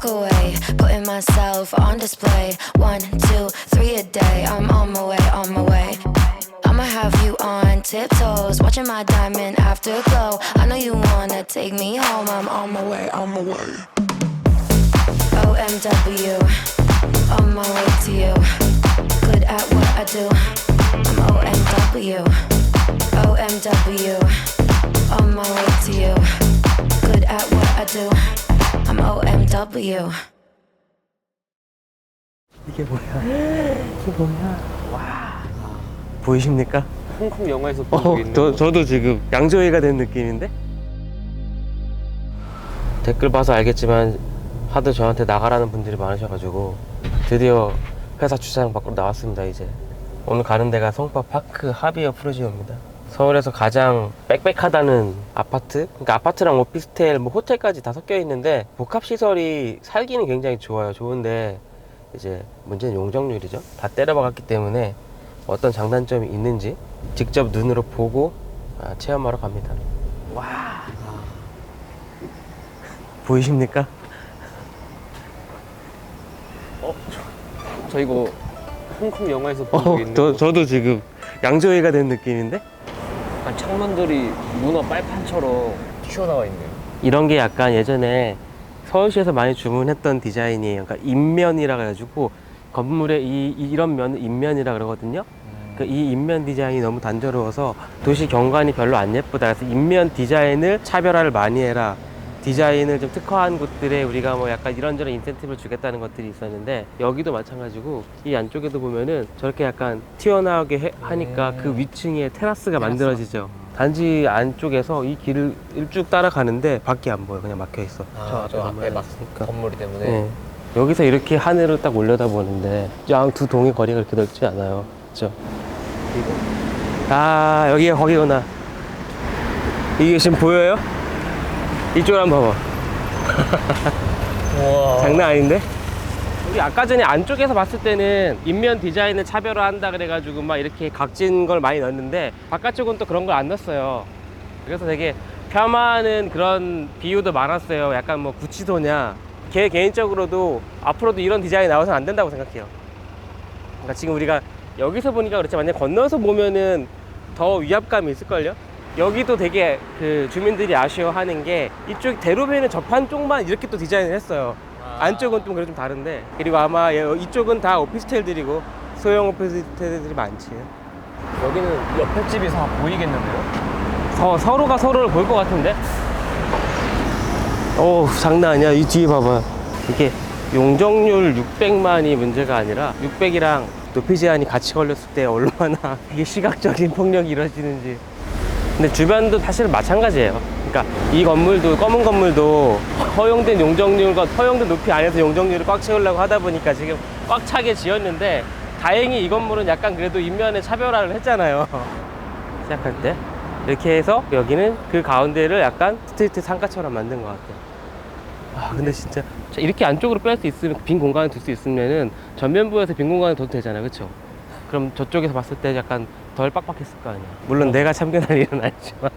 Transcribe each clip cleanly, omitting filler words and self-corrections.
walk away, putting myself on display. 1, 2, 3 a day. I'm on my way, on my way. I'ma have you on tiptoes, watching my diamond afterglow. I know you wanna take me home. I'm on my way, on my way. OMW, on my way to you. Good at what I do. I'm OMW, OMW, on my way to you. Good at what I do. I'm OMW. 이게 뭐야? 이게 뭐야? 와. 보이십니까? 홍콩 영화에서 본 적 있는 거. 저도 지금 양조위가 된 느낌인데? 댓글 봐서 알겠지만 하도 저한테 나가라는 분들이 많으셔가지고 드디어 회사 주차장 밖으로 나왔습니다. 이제 오늘 가는 데가 송파 파크 하비어 프루지오입니다. 서울에서 가장 빽빽하다는 아파트, 그러니까 아파트랑 오피스텔, 뭐 호텔까지 다 섞여 있는데 복합시설이 살기는 굉장히 좋아요. 좋은데 이제 문제는 용적률이죠. 다 때려박았기 때문에 어떤 장단점이 있는지 직접 눈으로 보고 체험하러 갑니다. 와, 보이십니까? 저 이거 홍콩 영화에서 본 적 있는 거. 저도 지금 양조위가 된 느낌인데? 약간 창문들이 문어 빨판처럼 튀어나와 있네요. 이런 게 약간 예전에 서울시에서 많이 주문했던 디자인이에요. 그러니까 인면이라 그래가지고 건물에 이런 면을 인면이라 그러거든요. 이 인면 디자인이 너무 단조로워서 도시 경관이 별로 안 예쁘다. 그래서 인면 디자인을 차별화를 많이 해라. 디자인을 좀 특화한 곳들에 우리가 뭐 약간 이런저런 인센티브를 주겠다는 것들이 있었는데 여기도 마찬가지고 이 안쪽에도 보면은 저렇게 약간 튀어나오게 하니까 그 위층에 테라스가 만들어지죠. 단지 안쪽에서 이 길을 쭉 따라가는데 밖이 안 보여. 그냥 막혀 있어. 저 앞에 막 건물이 때문에. 네. 여기서 이렇게 하늘을 딱 올려다보는데 두 동의 거리가 그렇게 넓지 않아요. 그렇죠? 아, 여기가 거기구나. 이게 지금 보여요? 이쪽으로 한번 봐봐. 우와. 장난 아닌데? 우리 아까 전에 안쪽에서 봤을 때는 인면 디자인을 차별화한다 그래가지고 막 이렇게 각진 걸 많이 넣었는데 바깥쪽은 또 그런 걸 안 넣었어요. 그래서 되게 폄하하는 그런 비유도 많았어요. 약간 뭐 구치소냐. 개인적으로도 앞으로도 이런 디자인이 나와서는 안 된다고 생각해요. 그러니까 지금 우리가 여기서 보니까 그렇지, 만약 건너서 보면은 더 위압감이 있을걸요? 여기도 되게 그 주민들이 아쉬워하는 게 이쪽 대로변에 접한 쪽만 이렇게 또 디자인을 했어요. 안쪽은 좀 그래 좀 다른데. 그리고 아마 이쪽은 다 오피스텔들이고 소형 오피스텔들이 많지. 여기는 옆에 집이 다 보이겠는데요? 서로가 서로를 볼 것 같은데? 오, 장난 아니야. 이 뒤에 봐봐. 이게 용적률 600만이 문제가 아니라 600이랑 높이 제한이 같이 걸렸을 때 얼마나 이게 시각적인 폭력이 이루어지는지. 근데 주변도 사실 마찬가지예요. 그러니까 이 건물도, 검은 건물도 허용된 용적률과 허용된 높이 안에서 용적률을 꽉 채우려고 하다 보니까 지금 꽉 차게 지었는데, 다행히 이 건물은 약간 그래도 인면에 차별화를 했잖아요. 시작할 때 이렇게 해서 여기는 그 가운데를 약간 스트리트 상가처럼 만든 것 같아요. 아, 근데 진짜 이렇게 안쪽으로 뺄 수 있으면, 빈 공간을 둘 수 있으면은 전면부에서 빈 공간을 둬도 되잖아요. 그쵸? 그럼 저쪽에서 봤을 때 약간 덜 빡빡했을 거 아니야. 물론 내가 참견할 일은 아니지만.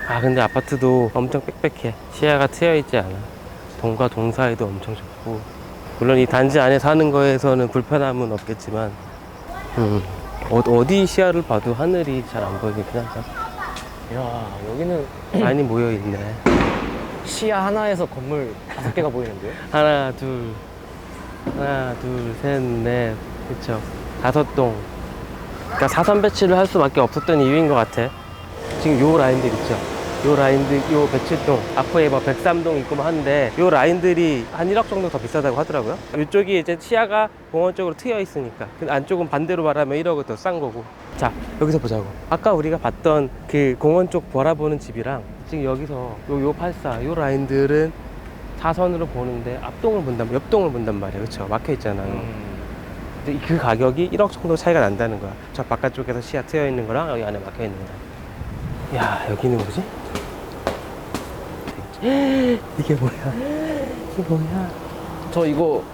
아, 근데 아파트도 엄청 빽빽해. 시야가 트여있지 않아. 동과 동 사이도 엄청 좁고. 물론 이 단지 안에 사는 거에서는 불편함은 없겠지만 어디 시야를 봐도 하늘이 잘 안 보이긴 하죠. 이야, 여기는 많이 모여있네. 시야 하나에서 건물 5개가 보이는데요? 하나, 둘, 셋, 넷. 그쵸. 5동. 그러니까 사선 배치를 할 수밖에 없었던 이유인 것 같아. 지금 요 라인들 있죠. 요 라인들, 요 배치동, 앞에 뭐 103동 있고 뭐 하는데, 요 라인들이 한 1억 정도 더 비싸다고 하더라고요. 이쪽이 이제 시야가 공원 쪽으로 트여 있으니까. 근데 안쪽은 반대로 말하면 1억은 더 싼 거고. 자, 여기서 보자고. 아까 우리가 봤던 그 공원 쪽 바라보는 집이랑 지금 여기서 요 84, 요 라인들은 사선으로 보는데 앞동을 본단, 옆동을 본단 말이에요. 그쵸? 막혀 있잖아요. 근데 그 가격이 1억 정도 차이가 난다는 거야. 저 바깥쪽에서 시야 트여 있는 거랑 여기 안에 막혀 있는 거랑. 야, 여기는 뭐지? 이게 뭐야? 이게 뭐야? 저 이거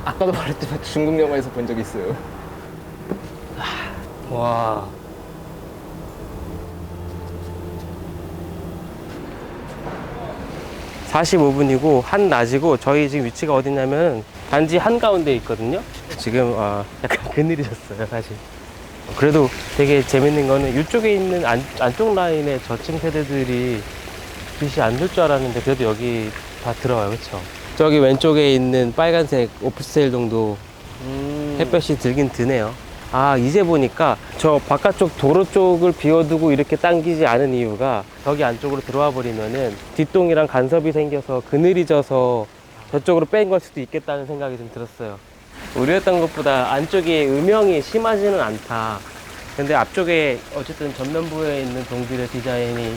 아까도 말했지만 중국 영화에서 본 적 있어요. 와. 45분이고 한낮이고 저희 지금 위치가 어디냐면 단지 한가운데 있거든요. 지금 약간 그늘이셨어요 사실. 그래도 되게 재밌는 거는 이쪽에 있는 안쪽 라인의 저층 세대들이 빛이 안 들 줄 알았는데 그래도 여기 다 들어와요. 그렇죠? 저기 왼쪽에 있는 빨간색 오피스텔 정도 햇볕이 들긴 드네요. 아, 이제 보니까 저 바깥쪽 도로 쪽을 비워두고 이렇게 당기지 않은 이유가 저기 안쪽으로 들어와 버리면은 뒷동이랑 간섭이 생겨서 그늘이 져서 저쪽으로 뺀 걸 수도 있겠다는 생각이 좀 들었어요. 우려했던 것보다 안쪽에 음영이 심하지는 않다. 근데 앞쪽에 어쨌든 전면부에 있는 동들의 디자인이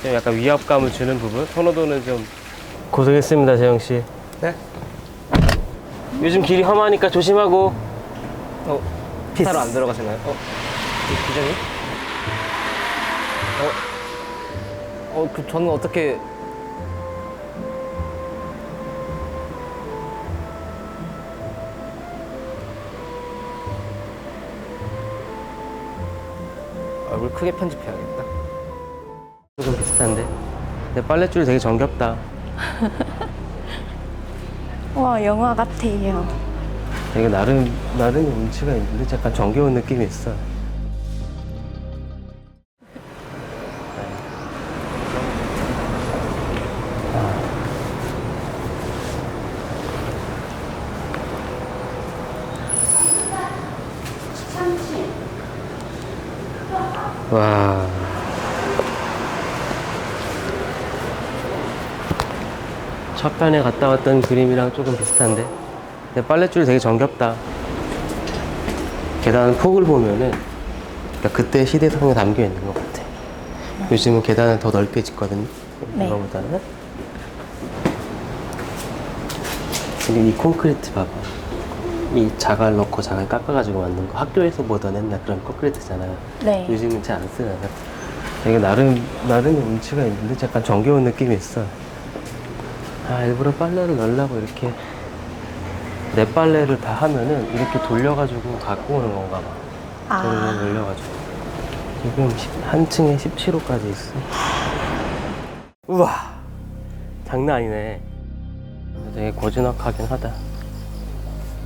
좀 약간 위압감을 주는 부분? 선호도는 좀 고생했습니다, 재영씨. 네? 요즘 길이 험하니까 조심하고. 피사로 안 들어가시나요? 이 기장이? 저는 어떻게 얼굴 크게 편집해야겠다. 조금 비슷한데? 내 빨랫줄이 되게 정겹다. 와, 영화 같아요. 되게 나름 운치가 있는데 약간 정겨운 느낌이 있어. 와. 첫 편에 갔다 왔던 그림이랑 조금 비슷한데? 내 빨랫줄이 되게 정겹다. 계단 폭을 보면은 그러니까 그때 시대성에 담겨 있는 것 같아. 요즘은 계단을 더 넓게 짓거든요. 네. 이거보다는. 지금 이 콘크리트 봐봐. 이 자갈 넣고 자갈 깎아가지고 만든 거. 학교에서 보던 옛날 그런 콘크리트잖아요. 네. 요즘은 잘 안 쓰잖아. 되게 나름 운치가 있는데 약간 정겨운 느낌이 있어. 아, 일부러 빨래를 넣으려고 이렇게 내 빨래를 다 하면은 이렇게 돌려가지고 갖고 오는 건가 봐. 저를 돌려가지고. 지금 한 층에 17호까지 있어. 우와! 장난 아니네. 되게 고즈넉하긴 하다.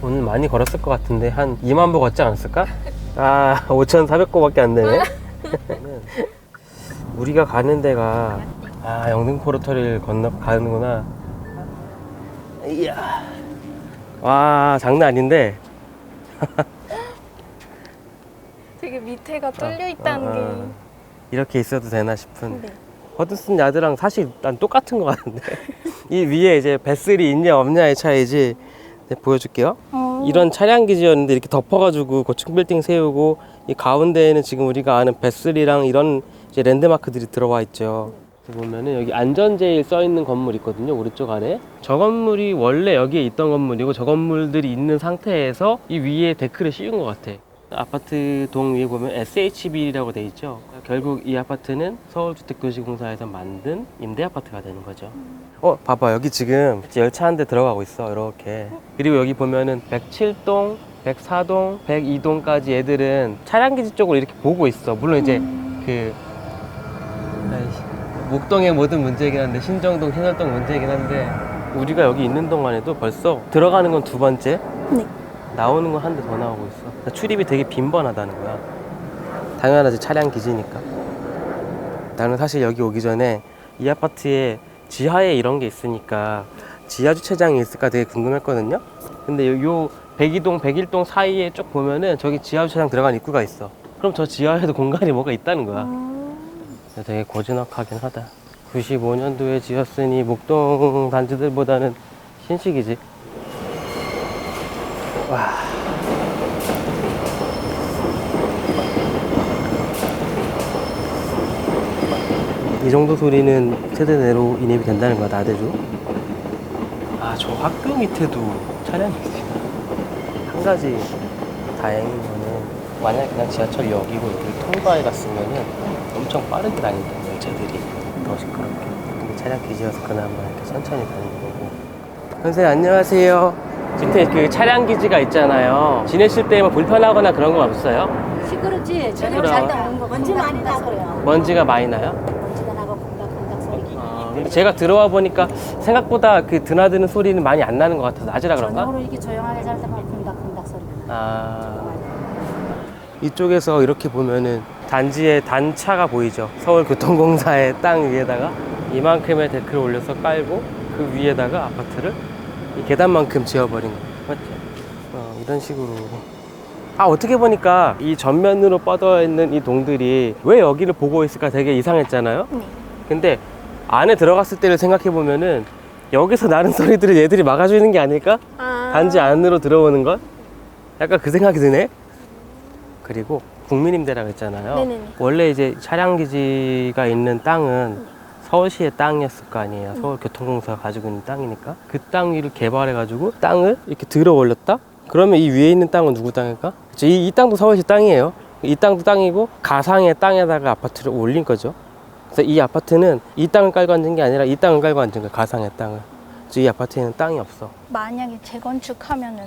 오늘 많이 걸었을 것 같은데 한 2만 보 걷지 않았을까? 아, 5,400보밖에 안 되네. 우리가 가는 데가 영등포로터리를 건너 가는구나. 이야. 와, 장난 아닌데. 되게 밑에가 뚫려 있다는 게. 이렇게 있어도 되나 싶은. 네. 허드슨 야드랑 사실 난 똑같은 것 같은데. 이 위에 이제 뱃슬이 있냐 없냐의 차이지. 네, 보여줄게요. 이런 차량 기지였는데 이렇게 덮어가지고 고층 빌딩 세우고 이 가운데에는 지금 우리가 아는 뱃슬이랑 이런 이제 랜드마크들이 들어와 있죠. 보면은 여기 안전제일 써 있는 건물 있거든요. 오른쪽 아래. 저 건물이 원래 여기에 있던 건물이고 저 건물들이 있는 상태에서 이 위에 데크를 씌운 것 같아. 아파트 동 위에 보면 SHB라고 돼 있죠. 결국 이 아파트는 서울주택도시공사에서 만든 임대 아파트가 되는 거죠. 봐봐, 여기 지금 열차 한 대 들어가고 있어, 이렇게. 그리고 여기 보면은 107동, 104동, 102동까지 애들은 차량기지 쪽으로 이렇게 보고 있어. 물론 이제 목동의 모든 문제이긴 한데, 신정동, 신월동 문제이긴 한데, 우리가 여기 있는 동안에도 벌써 들어가는 건 2번째, 네. 나오는 건 한 대 더 나오고 있어. 출입이 되게 빈번하다는 거야. 당연하지, 차량 기지니까. 나는 사실 여기 오기 전에 이 아파트에 지하에 이런 게 있으니까 지하 주차장이 있을까 되게 궁금했거든요. 근데 요 102동, 101동 사이에 쭉 보면은 저기 지하 주차장 들어간 입구가 있어. 그럼 저 지하에도 공간이 뭐가 있다는 거야. 되게 고즈넉하긴 하다. 95년도에 지었으니 목동 단지들보다는 신식이지. 와. 이 정도 소리는 세대 내로 인입이 된다는 거야, 나대로. 저 학교 밑에도 차량이 있어요. 한 가지 다행인 거는 만약에 그냥 지하철역이고 여기를 통과해 갔으면은 엄청 빠르게 다닌다는 열차들이 더 시끄럽게. 근데 차량 기지여서 그나마 이렇게 천천히 다니는 거고. 선생님 안녕하세요. 밑에 그 차량 기지가 있잖아요. 지내실 때 뭐 불편하거나 그런 거 없어요? 시끄럽지. 저녁 시끄러워. 잘 때 오는 거 먼지 많이 나고요. 먼지가 많이 나요? 먼지가 나고 콩닥콩닥 소리. 제가 들어와 보니까 생각보다 그 드나드는 소리는 많이 안 나는 것 같아서 낮이라 그런가? 전용으로 이렇게 조용하게 잘 때만 쿵닥쿵닥 소리. 이쪽에서 이렇게 보면은 단지의 단차가 보이죠. 서울교통공사의 땅 위에다가 이만큼의 데크를 올려서 깔고 그 위에다가 아파트를 이 계단만큼 지어버린 거 맞지? 이런 식으로. 어떻게 보니까 이 전면으로 뻗어 있는 이 동들이 왜 여기를 보고 있을까 되게 이상했잖아요. 네. 근데 안에 들어갔을 때를 생각해 보면은 여기서 나는 소리들을 얘들이 막아주는 게 아닐까? 단지 안으로 들어오는 것? 약간 그 생각이 드네. 그리고 국민임대라고 했잖아요. 네네네. 원래 이제 차량기지가 있는 땅은 서울시의 땅이었을 거 아니에요. 서울교통공사가 가지고 있는 땅이니까. 그 땅 위를 개발해가지고 땅을 이렇게 들어 올렸다? 그러면 이 위에 있는 땅은 누구 땅일까? 이 땅도 서울시 땅이에요. 이 땅도 땅이고 가상의 땅에다가 아파트를 올린 거죠. 그래서 이 아파트는 이 땅을 깔고 앉은 게 아니라 이 땅을 깔고 앉은 거예요. 가상의 땅을. 그래서 이 아파트에는 땅이 없어. 만약에 재건축하면은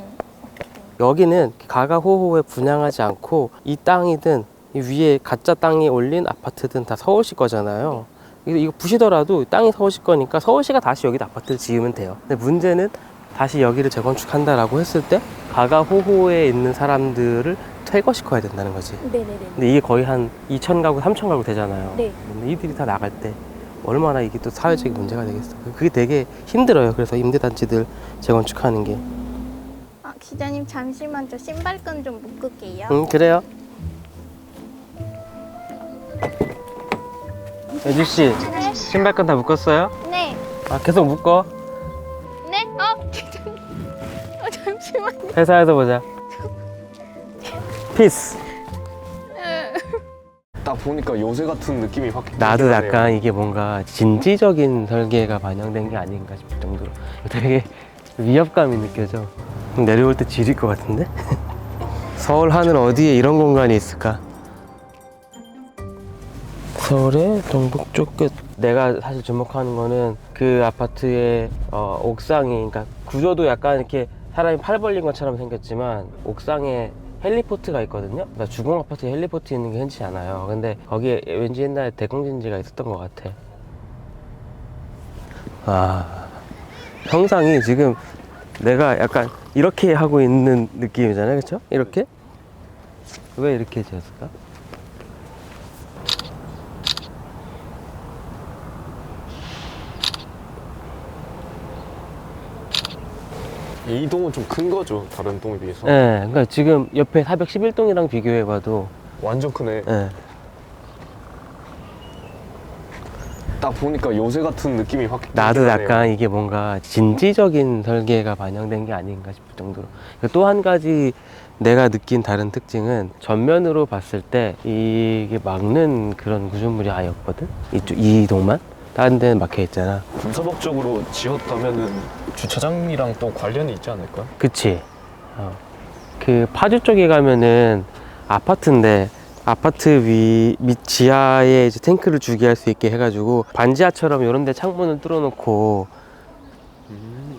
여기는 가가호호에 분양하지 않고 이 땅이든 이 위에 가짜 땅이 올린 아파트든 다 서울시 거잖아요. 이거 부시더라도 땅이 서울시 거니까 서울시가 다시 여기다 아파트를 지으면 돼요. 근데 문제는 다시 여기를 재건축한다라고 했을 때 가가호호에 있는 사람들을 퇴거시켜야 된다는 거지. 네네네. 근데 이게 거의 한 2,000가구, 3,000가구 되잖아요. 네. 근데 이들이 다 나갈 때 얼마나 이게 또 사회적인 문제가 되겠어. 그게 되게 힘들어요. 그래서 임대단지들 재건축하는 게. 기자님 잠시만 저 신발끈 좀 묶을게요. 그래요. 예주씨, 신발끈 다 묶었어요? 네. 계속 묶어. 네? 기자님. 잠시만요. 회사에서 보자. 피스. 딱 보니까 요새 같은 느낌이 확 나도 나네요. 약간 이게 뭔가 진지적인 설계가 반영된 게 아닌가 싶을 정도로 되게 위협감이 느껴져. 내려올 때 지릴 것 같은데? 서울 하늘 어디에 이런 공간이 있을까? 서울의 동북쪽 끝. 내가 사실 주목하는 거는 그 아파트의 옥상이, 그러니까 구조도 약간 이렇게 사람이 팔 벌린 것처럼 생겼지만 옥상에 헬리포트가 있거든요. 그러니까 주공 아파트에 헬리포트 있는 게 흔치 않아요. 근데 거기에 왠지 옛날에 대공진지가 있었던 것 같아. 형상이 지금 내가 약간 이렇게 하고 있는 느낌이잖아요. 그렇죠? 이렇게? 왜 이렇게 지었을까? 이 동은 좀 큰 거죠, 다른 동에 비해서. 네, 그러니까 지금 옆에 411동이랑 비교해봐도 완전 크네. 네. 딱 보니까 요새 같은 느낌이 확 나도 나네요. 약간 이게 뭔가 진지적인 설계가 반영된 게 아닌가 싶을 정도로. 또 한 가지 내가 느낀 다른 특징은 전면으로 봤을 때 이게 막는 그런 구조물이 아예 없거든? 이 동만? 다른 데는 막혀 있잖아. 군사법적으로 지었다면은 주차장이랑 또 관련이 있지 않을까? 그치. 그 파주 쪽에 가면은 아파트인데 아파트 밑 지하에 이제 탱크를 주게 할 수 있게 해가지고 반지하처럼 이런 데 창문을 뚫어놓고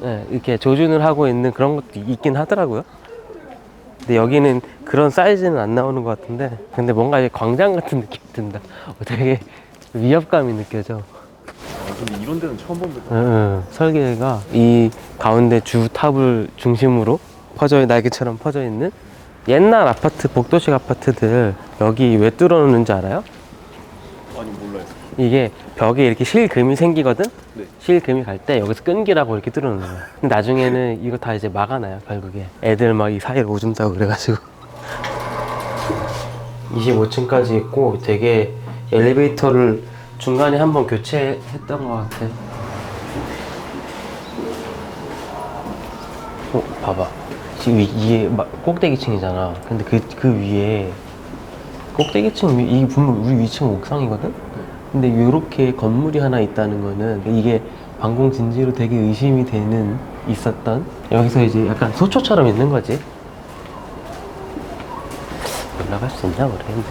네, 이렇게 조준을 하고 있는 그런 것도 있긴 하더라고요. 근데 여기는 그런 사이즈는 안 나오는 것 같은데, 근데 뭔가 이제 광장 같은 느낌이 든다. 되게 위협감이 느껴져. 근데 이런 데는 처음 본다. 설계가 이 가운데 주탑을 중심으로 날개처럼 퍼져 있는 옛날 아파트, 복도식 아파트들 여기 왜 뚫어놓는지 알아요? 아니, 몰라요. 이게 벽에 이렇게 실금이 생기거든? 네. 실금이 갈 때 여기서 끈기라고 이렇게 뚫어놓는 거야. 근데 나중에는 이거 다 이제 막아놔요, 결국에. 애들 막 이 사이로 오줌 싸고 그래가지고. 25층까지 있고 되게 엘리베이터를 중간에 한번 교체했던 것 같아. 봐봐. 지금 이게 꼭대기층이잖아. 근데 그 위에 꼭대기층 이게 분명 우리 위층 옥상이거든? 근데 이렇게 건물이 하나 있다는 거는 이게 방공 진지로 되게 의심이 있었던 여기서 이제 약간 소초처럼 있는 거지. 올라갈 수 있나 모르겠네.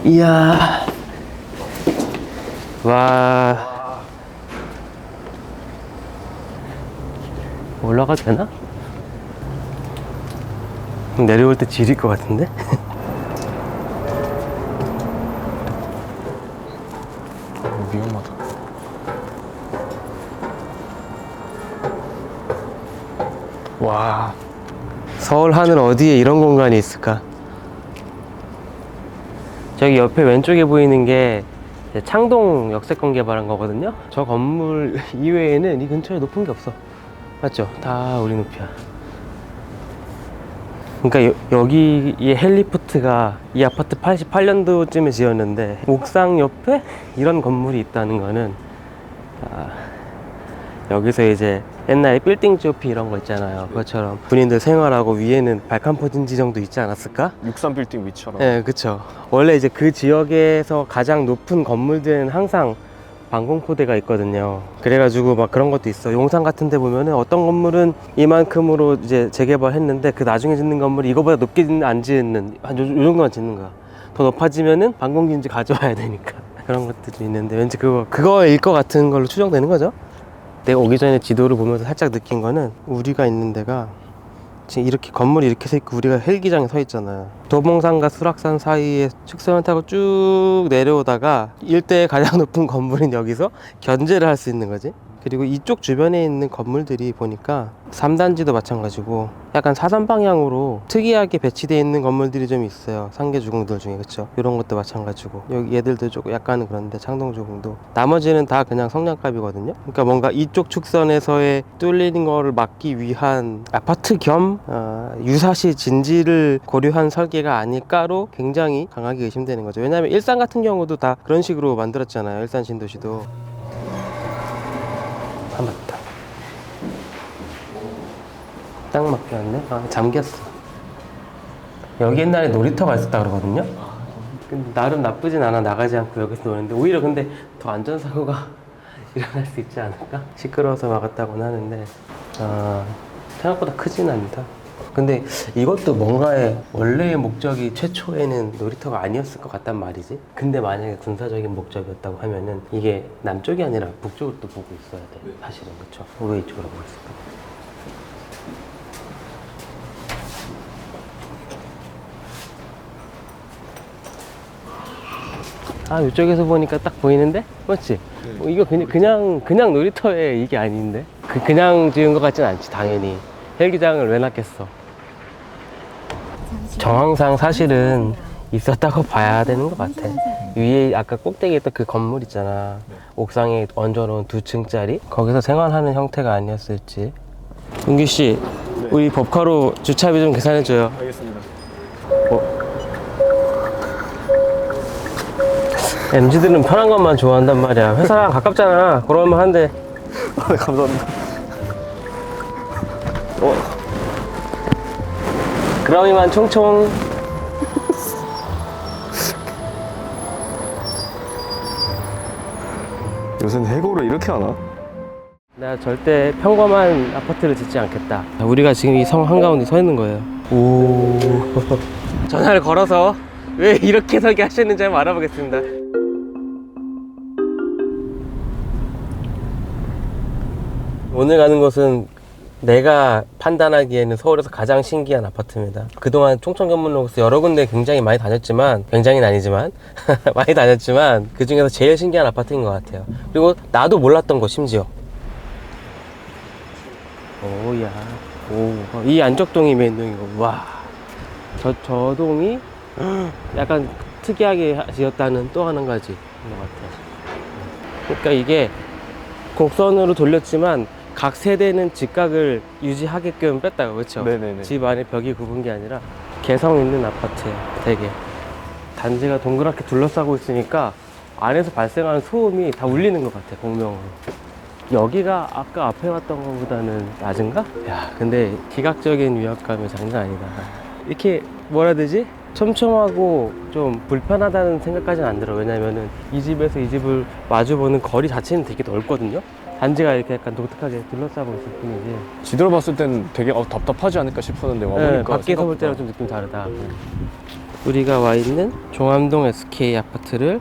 이야. 와. 올라가도 되나? 내려올 때 지릴 것 같은데? 위험하다. 와. 서울 하늘 어디에 이런 공간이 있을까? 저기 옆에 왼쪽에 보이는 게 이제 창동 역세권 개발한 거거든요. 저 건물 이외에는 이 근처에 높은 게 없어. 맞죠? 다 우리 높이야. 그러니까 여기에 헬리포트가 이 아파트 88년도쯤에 지었는데 옥상 옆에 이런 건물이 있다는 거는 여기서 이제 옛날에 빌딩 GOP 이런 거 있잖아요. 그것처럼 군인들 생활하고 위에는 발칸 퍼진 지정도 있지 않았을까? 63빌딩 위처럼. 네, 그쵸. 원래 이제 그 지역에서 가장 높은 건물들은 항상 방공포대가 있거든요. 그래가지고 막 그런 것도 있어. 용산 같은 데 보면은 어떤 건물은 이만큼으로 이제 재개발했는데 그 나중에 짓는 건물이 이거보다 높게 안 짓는, 한 요 정도만 짓는 거야. 더 높아지면은 방공진지 가져와야 되니까. 그런 것들이 있는데 왠지 그거일 것 같은 걸로 추정되는 거죠. 내가 오기 전에 지도를 보면서 살짝 느낀 거는 우리가 있는 데가 지금 이렇게 건물이 이렇게 서 있고 우리가 헬기장에 서 있잖아요. 도봉산과 수락산 사이에 축소선 타고 쭉 내려오다가 일대의 가장 높은 건물인 여기서 견제를 할 수 있는 거지. 그리고 이쪽 주변에 있는 건물들이 보니까 3단지도 마찬가지고 약간 사선 방향으로 특이하게 배치되어 있는 건물들이 좀 있어요. 상계주공들 중에. 그쵸? 이런 것도 마찬가지고 여기 얘들도 조금 약간은 그런데 창동주공도 나머지는 다 그냥 성냥갑이거든요. 그러니까 뭔가 이쪽 축선에서의 뚫리는 거를 막기 위한 아파트 겸 유사시 진지를 고려한 설계가 아닐까로 굉장히 강하게 의심되는 거죠. 왜냐하면 일산 같은 경우도 다 그런 식으로 만들었잖아요. 일산 신도시도. 아, 맞다. 딱 막혔네. 아, 잠겼어. 여기 옛날에 놀이터가 있었다 그러거든요. 근데 나름 나쁘진 않아. 나가지 않고 여기서 노는데 오히려 근데 더 안전사고가 일어날 수 있지 않을까? 시끄러워서 막았다고는 하는데 생각보다 크진 않다. 근데 이것도 뭔가의 원래의 목적이 최초에는 놀이터가 아니었을 것 같단 말이지. 근데 만약에 군사적인 목적이었다고 하면은 이게 남쪽이 아니라 북쪽을 또 보고 있어야 돼. 사실은. 그쵸? 왜 이쪽으로 보고 있을까? 아, 이쪽에서 보니까 딱 보이는데? 맞지? 이거 그냥 놀이터에 이게 아닌데? 그냥 지은 것 같진 않지, 당연히. 헬기장을 왜 놨겠어? 정황상 사실은 있었다고 봐야 되는 것 같아. 위에 아까 꼭대기에 있던 그 건물 있잖아. 옥상에 얹어놓은 2층짜리? 거기서 생활하는 형태가 아니었을지. 은기씨, 우리 법카로 주차비 좀 계산해줘요. 알겠습니다. MZ들은 편한 것만 좋아한단 말이야. 회사랑 가깝잖아. 그러면 한데. 네, 감사합니다. 그럼 이만 총총. 요새는 해고를 이렇게 하나? 내가 절대 평범한 아파트를 짓지 않겠다. 우리가 지금 이 성 한가운데 서 있는 거예요. 오. 전화를 걸어서 왜 이렇게 설계하셨는지 한번 알아보겠습니다. 오늘 가는 곳은 내가 판단하기에는 서울에서 가장 신기한 아파트입니다. 그동안 총천견문로에서 여러 군데 굉장히 많이 다녔지만, 굉장히는 아니지만 많이 다녔지만 그 중에서 제일 신기한 아파트인 것 같아요. 그리고 나도 몰랐던 거 심지어. 오야. 오, 이 안쪽동이 메인동이고. 와. 저 동이 약간 특이하게 지었다는 또 한 가지인 것 같아요. 그러니까 이게 곡선으로 돌렸지만 각 세대는 직각을 유지하게끔 뺐다고. 그렇죠? 네네네. 집 안에 벽이 굽은 게 아니라 개성 있는 아파트예요. 되게 단지가 동그랗게 둘러싸고 있으니까 안에서 발생하는 소음이 다 울리는 것 같아. 공명으로. 여기가 아까 앞에 왔던 것보다는 낮은가? 야, 근데 기각적인 위압감이 장난 아니다. 이렇게 뭐라 해야 되지? 촘촘하고 좀 불편하다는 생각까지는 안 들어. 왜냐면은 이 집에서 이 집을 마주보는 거리 자체는 되게 넓거든요. 단지가 이렇게 약간 독특하게 둘러싸고 있을 뿐이지. 지도를 봤을 때는 되게 답답하지 않을까 싶었는데 와보니까 네, 밖에서 볼 때랑 좀 느낌 다르다. 우리가 와 있는 종암동 SK 아파트를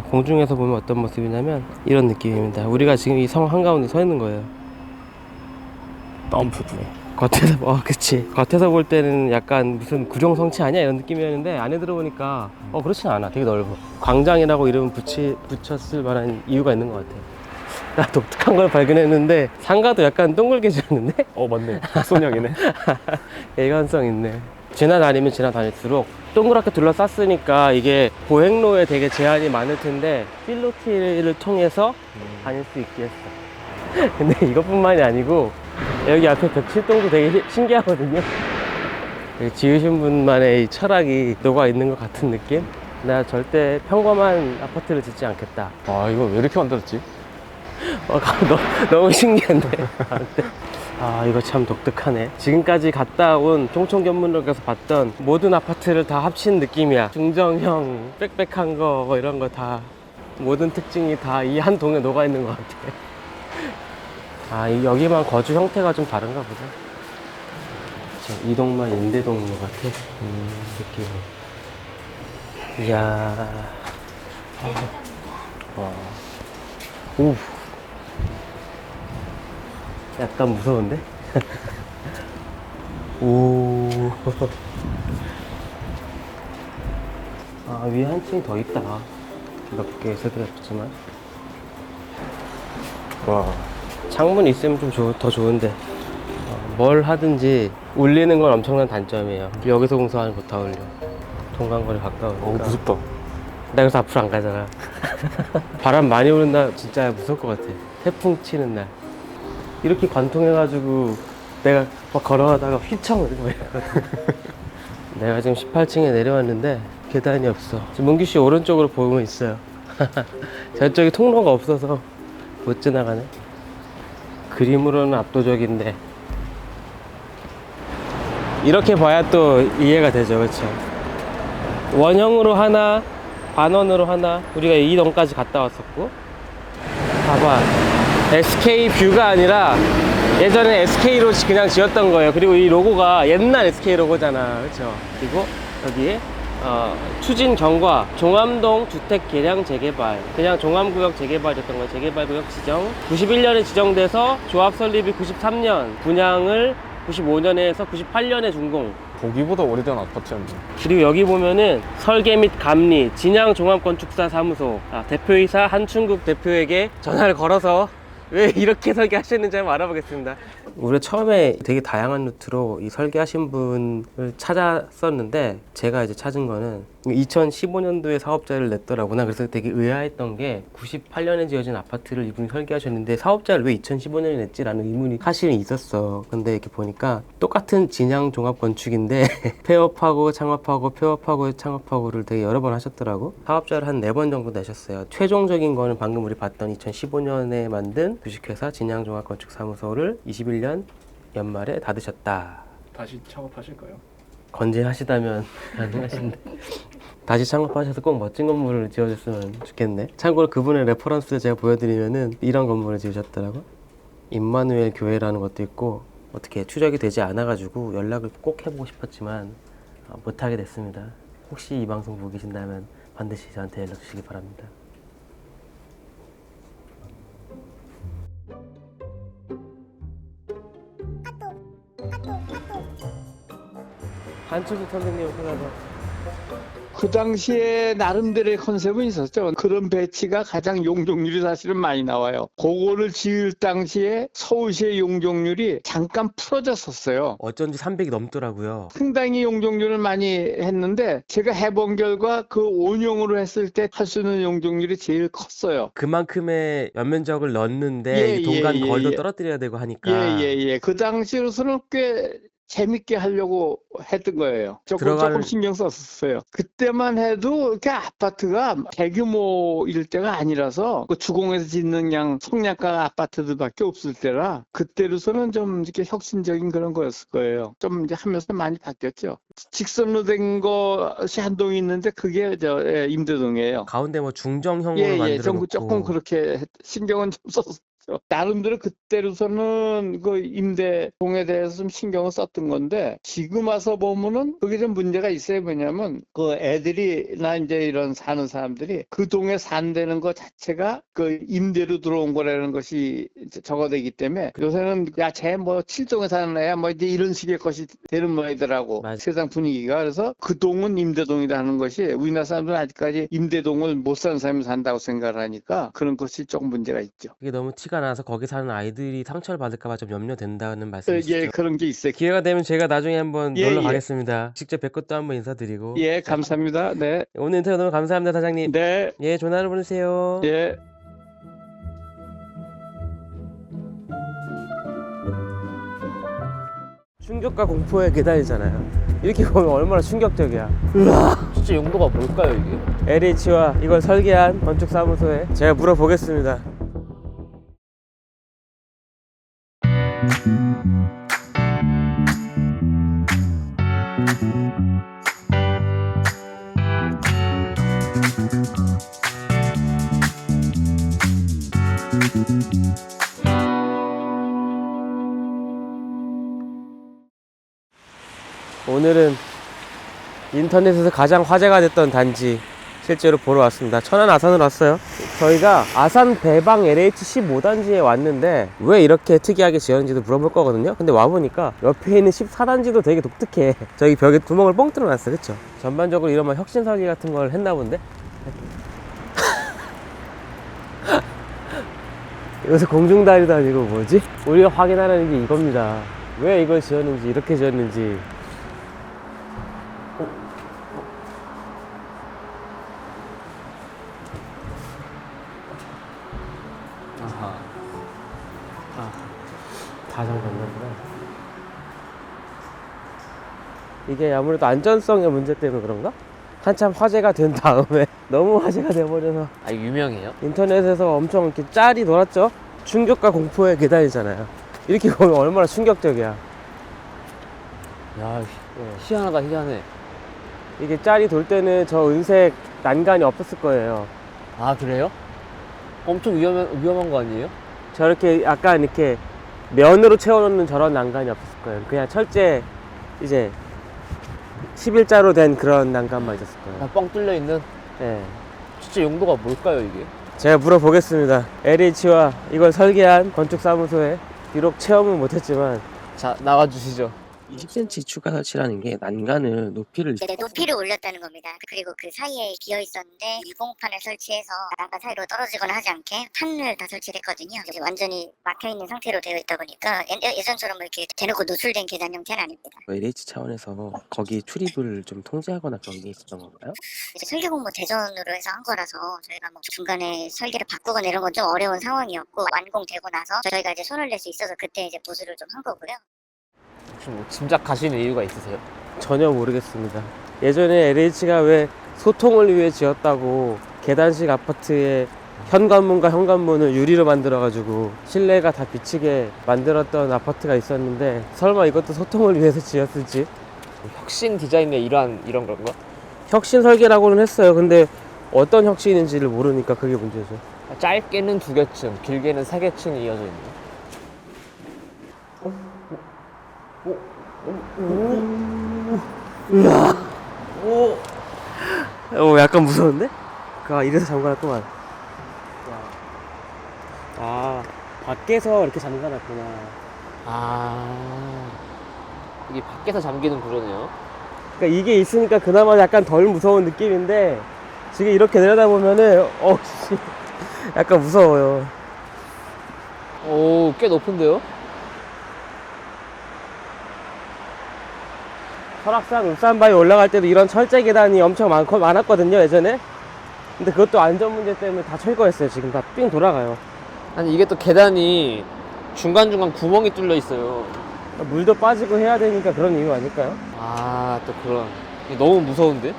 공중에서 보면 어떤 모습이냐면 이런 느낌입니다. 우리가 지금 이 성 한가운데 서 있는 거예요. 다운푸드. 겉에서 그치. 겉에서 볼 때는 약간 무슨 구룡성치 아니야 이런 느낌이었는데 안에 들어보니까 그렇진 않아. 되게 넓어. 광장이라고 이름 붙였을 만한 이유가 있는 것 같아. 나 독특한 걸 발견했는데 상가도 약간 동글게 지었는데? 맞네. 손형이네. 일관성 있네. 지나다니면 지나다닐수록 동그랗게 둘러쌌으니까 이게 보행로에 되게 제한이 많을 텐데 필로티를 통해서 다닐 수 있게 했어. 근데 이것뿐만이 아니고 여기 앞에 벽칠동도 되게 신기하거든요. 여기 지으신 분만의 이 철학이 녹아 있는 것 같은 느낌? 나 절대 평범한 아파트를 짓지 않겠다. 이거 왜 이렇게 만들었지? 너무 신기한데. 이거 참 독특하네. 지금까지 갔다 온 총천견문로에서 봤던 모든 아파트를 다 합친 느낌이야. 중정형, 빽빽한 거, 뭐 이런 거 다, 모든 특징이 다 이 한 동에 녹아 있는 것 같아. 여기만 거주 형태가 좀 다른가 보다. 이 동만 임대동로 같아. 느낌. 이야. 오. 약간 무서운데? 오. 위에 한 층이 더 있다. 몇 개 세대가 있지만. 와. 창문 있으면 좀 더 좋은데. 뭘 하든지 울리는 건 엄청난 단점이에요. 여기서 공사하는 거 다 울려. 동간거리 가까우니까. 무섭다. 나 그래서 앞으로 안 가잖아. 바람 많이 오는 날 진짜 무서울 것 같아. 태풍 치는 날. 이렇게 관통해가지고 내가 막 걸어가다가 휘청 이러고 이랬거든. 내가 지금 18층에 내려왔는데 계단이 없어. 지금 문규 씨 오른쪽으로 보면 있어요. 저쪽에 통로가 없어서 못 지나가네. 그림으로는 압도적인데 이렇게 봐야 또 이해가 되죠, 그렇죠? 원형으로 하나, 반원으로 하나. 우리가 이 동까지 갔다 왔었고. 봐봐. SK 뷰가 아니라 예전에 SK로 그냥 지었던 거예요. 그리고 이 로고가 옛날 SK 로고잖아. 그렇죠? 그리고 여기에 추진 경과 종암동 주택 개량 재개발, 그냥 종암구역 재개발이었던 거예요. 재개발구역 지정 91년에 지정돼서 조합 설립이 93년, 분양을 95년에 해서 98년에 준공. 보기보다 오래된 아파트였네. 그리고 여기 보면은 설계 및 감리 진양 종합건축사 사무소 대표이사 한충국 대표에게 전화를 걸어서 왜 이렇게 설계하셨는지 한번 알아보겠습니다. 우리가 처음에 되게 다양한 루트로 이 설계하신 분을 찾았었는데 제가 이제 찾은 거는 2015년도에 사업자를 냈더라고. 나 그래서 되게 의아했던 게 98년에 지어진 아파트를 이분이 설계하셨는데 사업자를 왜 2015년에 냈지라는 의문이 사실은 있었어. 근데 이렇게 보니까 똑같은 진양 종합 건축인데 폐업하고 창업하고 폐업하고 창업하고를 되게 여러 번 하셨더라고. 사업자를 한 4번 정도 내셨어요. 최종적인 거는 방금 우리 봤던 2015년에 만든 주식회사 진양 종합 건축 사무소를 21년 연말에 닫으셨다. 다시 창업하실까요? 건재하시다면 가능하신데 다시 창업하셔서 꼭 멋진 건물을 지어줬으면 좋겠네. 참고로 그분의 레퍼런스를 제가 보여드리면은 이런 건물을 지으셨더라고. 임마누엘 교회라는 것도 있고 어떻게 추적이 되지 않아가지고 연락을 꼭 해보고 싶었지만 못하게 됐습니다. 혹시 이 방송 보고 계신다면 반드시 저한테 연락 주시기 바랍니다. 한초주 선생님 오셔서 그 당시에 나름대로의 컨셉은 있었죠. 그런 배치가 가장 용적률이 사실은 많이 나와요. 그거를 지을 당시에 서울시의 용적률이 잠깐 풀어졌었어요. 어쩐지 300이 넘더라고요. 상당히 용적률을 많이 했는데 제가 해본 결과 그 원형으로 했을 때 할 수 있는 용적률이 제일 컸어요. 그만큼의 연면적을 넣었는데 동간 거리도 떨어뜨려야 되고 하니까 그 당시로서는 꽤 재밌게 하려고 했던 거예요. 조금 신경 썼었어요. 그때만 해도 이렇게 아파트가 대규모일 때가 아니라서 그 주공에서 짓는 그냥 성냥가 아파트들밖에 없을 때라 그때로서는 좀 이렇게 혁신적인 그런 거였을 거예요. 좀 이제 하면서 많이 바뀌었죠. 직선로 된 것이 한 동이 있는데 그게 임대동이에요. 가운데 뭐 중정형으로 만들어 놓고 조금 그렇게 신경은 좀 나름대로 그때로서는 그 임대동에 대해서 좀 신경을 썼던 건데 지금 와서 보면은 그게 좀 문제가 있어요. 뭐냐면 그 애들이나 이제 이런 사는 사람들이 그 동에 산다는 것 자체가 그 임대로 들어온 거라는 것이 이제 적어되기 때문에 요새는 야, 쟤 뭐 7동에 사는 애야 뭐 이제 이런 식의 것이 되는 모양이더라고. 맞아. 세상 분위기가. 그래서 그 동은 임대동이라는 것이 우리나라 사람들은 아직까지 임대동을 못 사는 사람이 산다고 생각을 하니까 그런 것이 조금 문제가 있죠. 그게 너무 티가 나서 거기 사는 아이들이 상처를 받을까봐 좀 염려된다는 말씀이시죠? 예, 그런 게 있어요. 기회가 되면 제가 나중에 한번 예, 놀러 예. 가겠습니다. 직접 뵙고 또 한번 인사드리고. 예, 감사합니다. 네. 오늘 인터뷰 너무 감사합니다, 사장님. 네. 예, 좋은 하루 보내세요. 예. 충격과 공포의 계단이잖아요. 이렇게 보면 얼마나 충격적이야. 진짜 용도가 뭘까요, 이게? LH와 이걸 설계한 건축사무소에 제가 물어보겠습니다. 오늘은 인터넷에서 가장 화제가 됐던 단지 실제로 보러 왔습니다. 천안 아산으로 왔어요. 저희가 아산 배방 LH 15단지에 왔는데 왜 이렇게 특이하게 지었는지도 물어볼 거거든요. 근데 와보니까 옆에 있는 14단지도 되게 독특해. 저기 벽에 구멍을 뻥 뚫어놨어. 그쵸? 전반적으로 이런 막 혁신 설계 같은 걸 했나 본데? 여기서 공중다리도 아니고 뭐지? 우리가 확인하려는 게 이겁니다. 왜 이걸 지었는지, 이렇게 지었는지. 아하. 다 잠갔나보다. 이게 아무래도 안전성의 문제 때문에 그런가? 한참 화제가 된 다음에 너무 화제가 돼버려서 아, 유명해요? 인터넷에서 엄청 이렇게 짤이 돌았죠? 충격과 공포의 계단이잖아요. 이렇게 보면 얼마나 충격적이야. 야, 희한하다, 희한해. 이게 짤이 돌 때는 저 은색 난간이 없었을 거예요. 아, 그래요? 엄청 위험한 거 아니에요? 저렇게 약간 이렇게 면으로 채워놓는 저런 난간이 없었을 거예요. 그냥 철제 이제 11자로 된 그런 난간만 있었을 거예요. 다 뻥 뚫려 있는? 네. 진짜 용도가 뭘까요, 이게? 제가 물어보겠습니다. LH와 이걸 설계한 건축사무소에 비록 체험은 못했지만 자, 나와주시죠. 20cm 추가 설치라는 게 난간을 높이를 네, 높이를 올렸다는 겁니다. 그리고 그 사이에 비어 있었는데 유봉판을 설치해서 난간 사이로 떨어지거나 하지 않게 판을 다 설치를 했거든요. 이제 완전히 막혀 있는 상태로 되어 있다 보니까 예전처럼 이렇게 대놓고 노출된 계단 형태는 아닙니다. LH 차원에서 거기 출입을 좀 통제하거나 그런 게 있었던 건가요? 이제 설계 공모 대전으로 해서 한 거라서 저희가 뭐 중간에 설계를 바꾸거나 이런 건 좀 어려운 상황이었고 완공되고 나서 저희가 이제 손을 낼 수 있어서 그때 이제 보수를 좀 한 거고요. 혹시 뭐 짐작하시는 이유가 있으세요? 전혀 모르겠습니다. 예전에 LH가 왜 소통을 위해 지었다고 계단식 아파트에 현관문과 현관문을 유리로 만들어가지고 실내가 다 비치게 만들었던 아파트가 있었는데 설마 이것도 소통을 위해서 지었을지? 혁신 디자인의 이런 건가? 혁신 설계라고는 했어요. 근데 어떤 혁신인지를 모르니까 그게 문제죠. 짧게는 2개층, 길게는 3개층이 이어져 있는. 약간 무서운데? 이래서 잠가놨구만. 아, 밖에서 이렇게 잠가놨구나. 아, 이게 밖에서 잠기는 구조네요. 그러니까 이게 있으니까 그나마 약간 덜 무서운 느낌인데 지금 이렇게 내려다보면은 약간 무서워요. 오, 꽤 높은데요? 설악산 울산바위 올라갈 때도 이런 철제 계단이 엄청 많았거든요, 예전에. 근데 그것도 안전 문제 때문에 다 철거했어요. 지금 다 삥 돌아가요. 아니, 이게 또 계단이 중간중간 구멍이 뚫려 있어요. 물도 빠지고 해야 되니까 그런 이유 아닐까요? 아, 또 그런. 이게 너무 무서운데?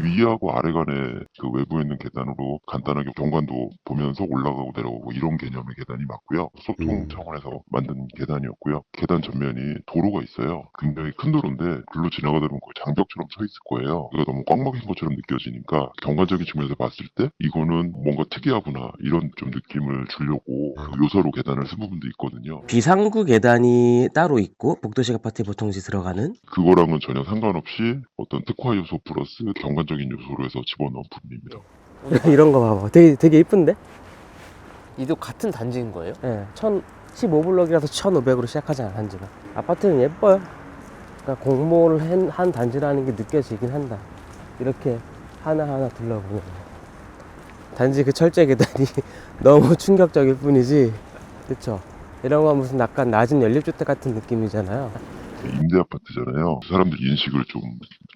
위하고 아래 간의 그 외부에 있는 계단으로 간단하게 경관도 보면서 올라가고 내려오고 이런 개념의 계단이 맞고요. 소통 차원에서 만든 계단이었고요. 계단 전면이 도로가 있어요. 굉장히 큰 도로인데 글로 지나가다 보면 거의 장벽처럼 서 있을 거예요. 그러니까 너무 꽉 막힌 것처럼 느껴지니까 경관적인 측면에서 봤을 때 이거는 뭔가 특이하구나 이런 좀 느낌을 주려고 그 요소로 계단을 쓴 부분도 있거든요. 비상구 계단이 따로 있고 복도식 아파트에 보통 이제 들어가는 그거랑은 전혀 상관없이 어떤 특화 요소 플러스 경관적인 요소로 해서 집어넣은 부분입니다. 이런 거 봐봐. 되게 이쁜데? 이도 같은 단지인 거예요? 예, 15블럭이라서 1,500으로 시작하잖아, 단지가. 아파트는 예뻐요. 그러니까 공모를 한 단지라는 게 느껴지긴 한다. 이렇게 하나하나 둘러보면. 단지 그 철제 계단이 너무 충격적일 뿐이지. 그쵸? 이런 건 무슨 약간 낮은 연립주택 같은 느낌이잖아요. 임대 아파트잖아요. 사람들 인식을 좀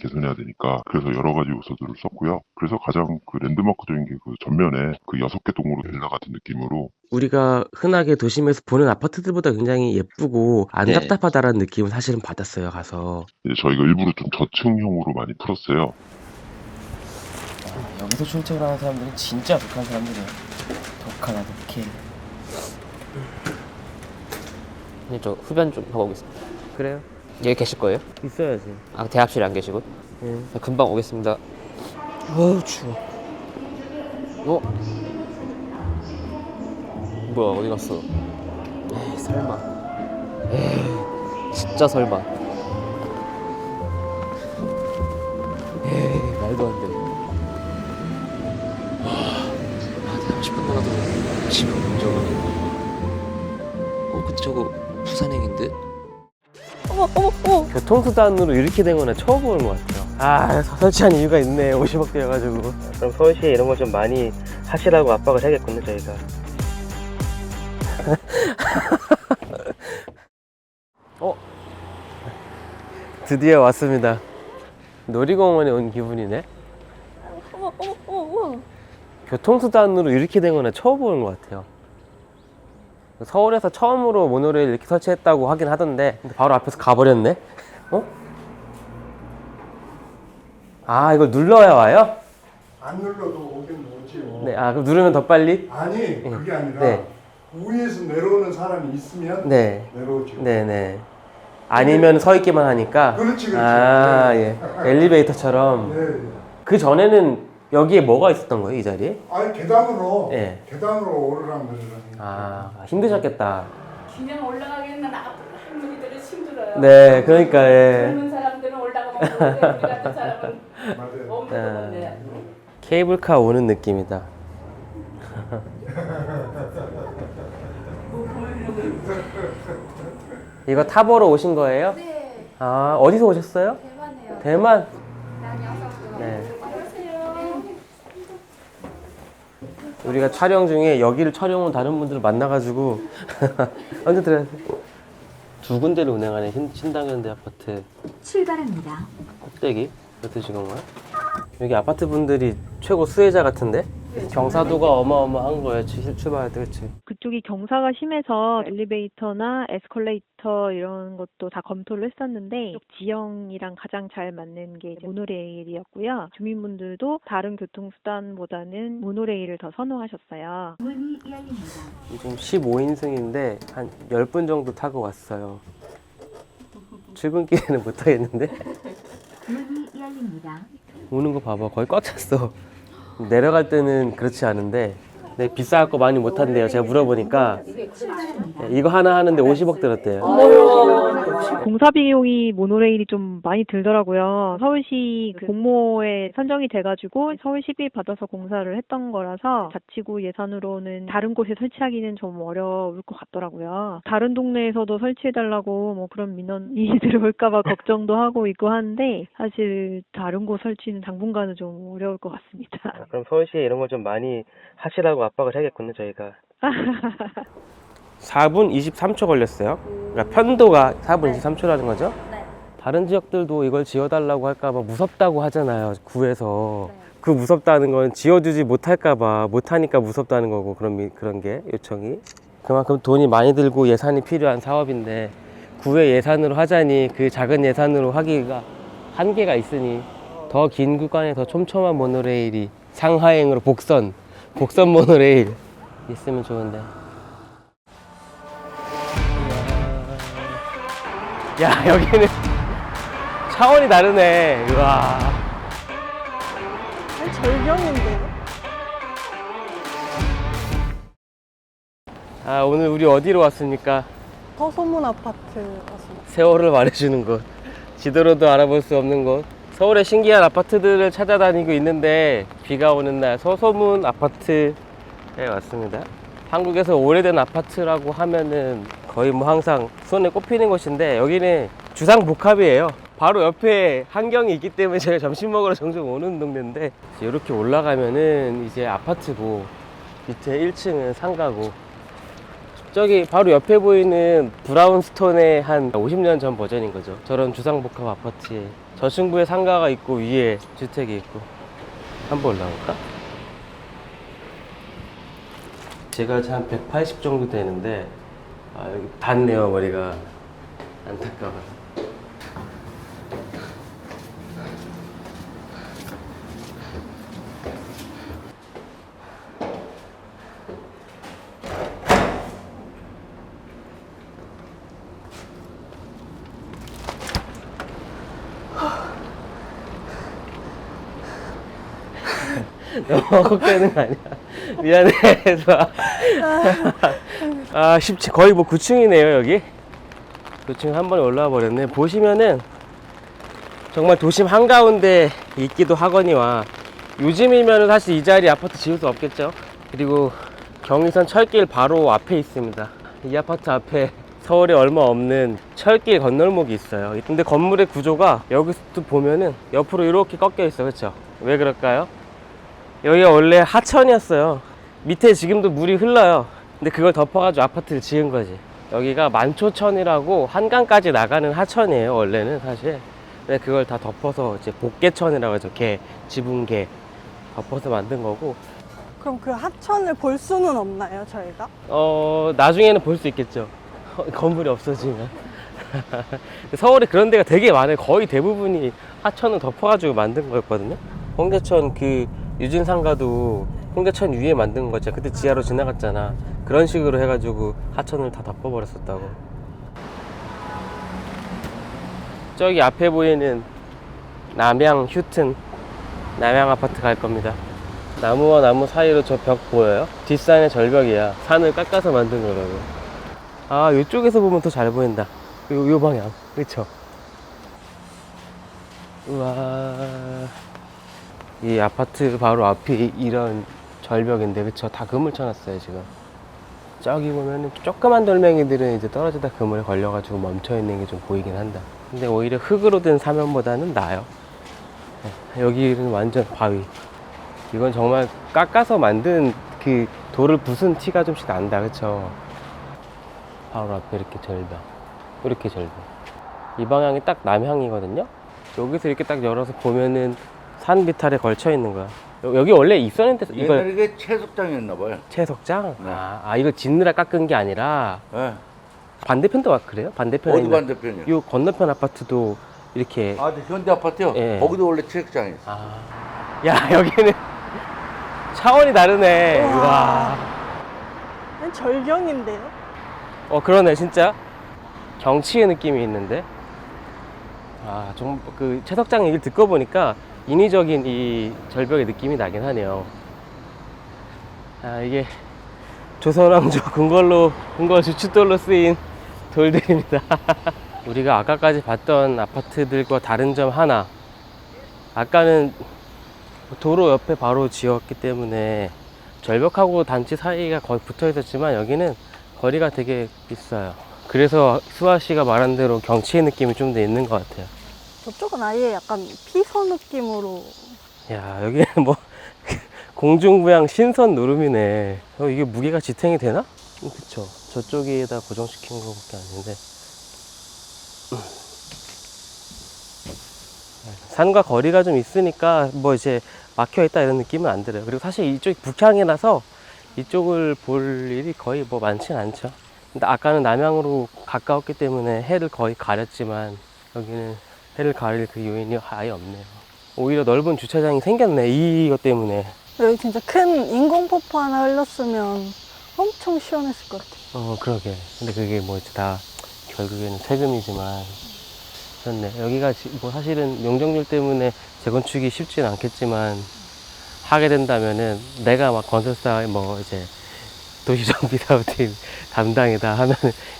개선해야 되니까 그래서 여러 가지 요소들을 썼고요. 그래서 가장 그 랜드마크적인 게 그 전면에 그 6개 동으로 빌라 같은 느낌으로 우리가 흔하게 도심에서 보는 아파트들보다 굉장히 예쁘고 안 네. 답답하다라는 느낌을 사실은 받았어요, 가서. 이제 저희가 일부러 좀 저층형으로 많이 풀었어요. 여기서 출첵을 하는 사람들은 진짜 독한 사람들이에요. 독하다, 독해. 네, 저 흡연 좀 하고 오겠습니다. 그래요? 여기 계실 거예요? 있어야지. 아, 대합실에 안 계시고? 예. 금방 오겠습니다. 어우, 추워. 뭐야, 어디 갔어? 에이, 설마. 에이, 진짜 설마. 에이, 말도 안 돼. 한 30분 나가도 집에 온 적은. 근데 저거 부산행인데? 교통수단으로 이렇게 된 거는 처음 보는 것 같아요. 아, 설치한 이유가 있네. 50억대여가지고. 그럼 서울시에 이런 거 좀 많이 하시라고 압박을 해야겠군요, 저희가. 드디어 왔습니다. 놀이공원에 온 기분이네. 교통수단으로 이렇게 된 거는 처음 보는 것 같아요. 서울에서 처음으로 모노레일 이렇게 설치했다고 하긴 하던데 근데 바로 앞에서 가버렸네? 아, 이걸 눌러야 와요? 안 눌러도 오긴 오지요. 네, 아, 그럼 누르면 더 빨리? 아니, 그게 아니라 네. 위에서 내려오는 사람이 있으면 네. 내려오죠. 네네. 아니면 서 있기만 하니까? 그렇지. 아, 네. 예. 엘리베이터처럼. 네. 그 전에는 여기에 뭐가 있었던 거예요, 이 자리에? 아니, 계단으로 오르라는 거잖아요. 아, 힘드셨겠다. 그냥 올라가기는 할머니들은 힘들어요. 네, 그러니까, 예. 젊은 사람들은 올라가면 모르는데 우리 같은 사람은 맞아요. 몸도 못내. 케이블카 오는 느낌이다. 이거 타보러 오신 거예요? 네, 아, 어디서 오셨어요? 대만이에요. 대만? 다녀서. 네. 우리가 촬영 중에 여기를 촬영 온 다른 분들을 만나가지고 언제 들어가세요? 두 군데를 운행하는 신당현대 아파트 출발합니다. 꼭대기 어떠시건가요? 여기 아파트 분들이 최고 수혜자 같은데? 경사도가 어마어마한 거예요. 출발할 때, 그치? 그쪽이 경사가 심해서 엘리베이터나 에스컬레이터 이런 것도 다 검토를 했었는데 이쪽 지형이랑 가장 잘 맞는 게 모노레일이었고요. 주민분들도 다른 교통수단보다는 모노레일을 더 선호하셨어요. 문이 열립니다. 지금 15인승인데 한 10분 정도 타고 왔어요. 출근길에는 못 타겠는데? 문이 열립니다. 오는 거 봐봐. 거의 꽉 찼어. 내려갈 때는 그렇지 않은데 네, 비쌀 거 많이 못 한대요. 제가 물어보니까 이거 하나 하는데 50억 들었대요. 공사 비용이 모노레일이 좀 많이 들더라고요. 서울시 그 공모에 선정이 돼가지고 서울시비 받아서 공사를 했던 거라서 자치구 예산으로는 다른 곳에 설치하기는 좀 어려울 것 같더라고요. 다른 동네에서도 설치해달라고 뭐 그런 민원이 들어올까봐 걱정도 하고 있고 한데 사실 다른 곳 설치는 당분간은 좀 어려울 것 같습니다. 그럼 서울시에 이런 걸 좀 많이 하시라고 압박을 해야겠군요, 저희가. 4분 23초 걸렸어요. 그러니까 편도가 4분 23초라는 거죠? 네. 다른 지역들도 이걸 지어달라고 할까봐 무섭다고 하잖아요, 구에서. 그 무섭다는 건 지어주지 못할까봐, 못하니까 무섭다는 거고, 그런 게, 요청이. 그만큼 돈이 많이 들고 예산이 필요한 사업인데, 구의 예산으로 하자니 그 작은 예산으로 하기가 한계가 있으니 더 긴 구간에 더 촘촘한 모노레일이 상하행으로 복선 모노레일 있으면 좋은데. 야, 여기는 차원이 다르네. 우와. 절경인데요? 아, 오늘 우리 어디로 왔습니까? 서소문 아파트 왔습니다. 세월을 말해주는 곳, 지도로도 알아볼 수 없는 곳. 서울의 신기한 아파트들을 찾아다니고 있는데 비가 오는 날 서소문 아파트에 왔습니다. 한국에서 오래된 아파트라고 하면은 거의 뭐 항상 손에 꼽히는 곳인데 여기는 주상복합이에요. 바로 옆에 한경이 있기 때문에 제가 점심 먹으러 종종 오는 동네인데, 이렇게 올라가면은 이제 아파트고 밑에 1층은 상가고, 저기 바로 옆에 보이는 브라운스톤의 한 50년 전 버전인 거죠. 저런 주상복합 아파트에 저층부에 상가가 있고 위에 주택이 있고. 한번 올라갈까? 제가 한 180 정도 되는데 여기 닿네요, 머리가. 안타까워요. 너무 헉헉대는 거 아니야? 미안해. 쉽지. 거의 뭐 9층이네요, 여기. 9층 한 번에 올라와 버렸네. 보시면은 정말 도심 한가운데 있기도 하거니와, 요즘이면은 사실 이 자리 아파트 지을 수 없겠죠. 그리고 경의선 철길 바로 앞에 있습니다. 이 아파트 앞에 서울에 얼마 없는 철길 건널목이 있어요. 근데 건물의 구조가 여기서 보면은 옆으로 이렇게 꺾여 있어. 그렇죠? 왜 그럴까요? 여기가 원래 하천이었어요. 밑에 지금도 물이 흘러요. 근데 그걸 덮어가지고 아파트를 지은 거지. 여기가 만초천이라고 한강까지 나가는 하천이에요, 원래는 사실. 근데 그걸 다 덮어서 이제 복개천이라고 하죠. 개, 지붕개 덮어서 만든 거고. 그럼 그 하천을 볼 수는 없나요, 저희가? 나중에는 볼 수 있겠죠. 건물이 없어지면. 서울에 그런 데가 되게 많아요. 거의 대부분이 하천을 덮어가지고 만든 거였거든요. 홍대천 그 유진상가도 홍대천 위에 만든 거죠. 그때 지하로 지나갔잖아. 그런 식으로 해가지고 하천을 다 덮어버렸었다고. 저기 앞에 보이는 남양 휴튼, 남양 아파트 갈 겁니다. 나무와 나무 사이로 저 벽 보여요? 뒷산의 절벽이야. 산을 깎아서 만든 거라고. 이쪽에서 보면 더 잘 보인다. 요 방향, 그쵸? 우와. 이 아파트 바로 앞이 이런 절벽인데, 그쵸? 다 그물 쳐놨어요, 지금. 저기 보면은 조그만 돌멩이들은 이제 떨어지다 그물에 걸려가지고 멈춰있는 게 좀 보이긴 한다. 근데 오히려 흙으로 된 사면보다는 나아요. 여기는 완전 바위. 이건 정말 깎아서 만든 그 돌을 부순 티가 좀씩 난다, 그쵸? 바로 앞에 이렇게 절벽, 이렇게 절벽. 이 방향이 딱 남향이거든요. 여기서 이렇게 딱 열어서 보면은 산 비탈에 걸쳐 있는 거야. 여기 원래 있었는데 옛날에 이게 채석장이었나 봐요. 채석장? 네. 이거 짓느라 깎은 게 아니라. 네. 반대편도 막 그래요? 반대편에 어디 반대편이요? 요 건너편 아파트도 이렇게. 현대 아파트요? 예. 거기도 원래 채석장이 있어. 야, 여기는 차원이 다르네. 우와. 절경인데요? 그러네, 진짜. 경치의 느낌이 있는데. 좀 그 채석장 얘기를 듣고 보니까 인위적인 이 절벽의 느낌이 나긴 하네요. 이게 조선왕조 궁궐 주춧돌로 쓰인 돌들입니다. 우리가 아까까지 봤던 아파트들과 다른 점 하나. 아까는 도로 옆에 바로 지었기 때문에 절벽하고 단지 사이가 거의 붙어 있었지만, 여기는 거리가 되게 있어요. 그래서 수아 씨가 말한 대로 경치의 느낌이 좀 더 있는 것 같아요. 저쪽은 아예 약간 피서 느낌으로. 야, 여기는 뭐 공중부양 신선 노름이네. 이게 무게가 지탱이 되나? 그쵸. 저쪽에다 고정시킨 거밖에 아닌데. 산과 거리가 좀 있으니까 뭐 이제 막혀있다 이런 느낌은 안 들어요. 그리고 사실 이쪽이 북향이라서 이쪽을 볼 일이 거의 뭐 많진 않죠. 근데 아까는 남향으로 가까웠기 때문에 해를 거의 가렸지만, 여기는 해를 가릴 그 요인이 아예 없네요. 오히려 넓은 주차장이 생겼네. 이것 때문에. 여기 진짜 큰 인공폭포 하나 흘렀으면 엄청 시원했을 것 같아. 그러게. 근데 그게 뭐 다 결국에는 세금이지만. 그렇네. 여기가 뭐 사실은 용적률 때문에 재건축이 쉽진 않겠지만 하게 된다면은 내가 막 건설사 뭐 이제 도시정비사업팀 담당이다 하면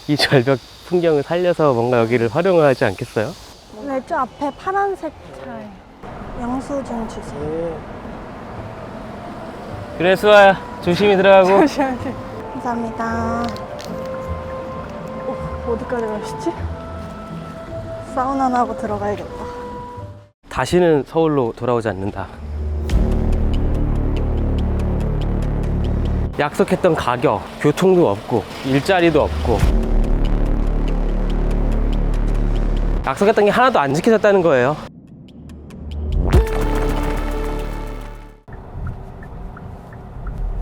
이 절벽 풍경을 살려서 뭔가 여기를 활용을 하지 않겠어요? 네, 저 앞에 파란색 차에 영수증 주세요. 그래, 수아야. 조심히 들어가고. 잠시만요. 감사합니다. 어디까지 가시지? 사우나나 하고 들어가야겠다. 다시는 서울로 돌아오지 않는다. 약속했던 가격, 교통도 없고 일자리도 없고 약속했던 게 하나도 안 지켜졌다는 거예요.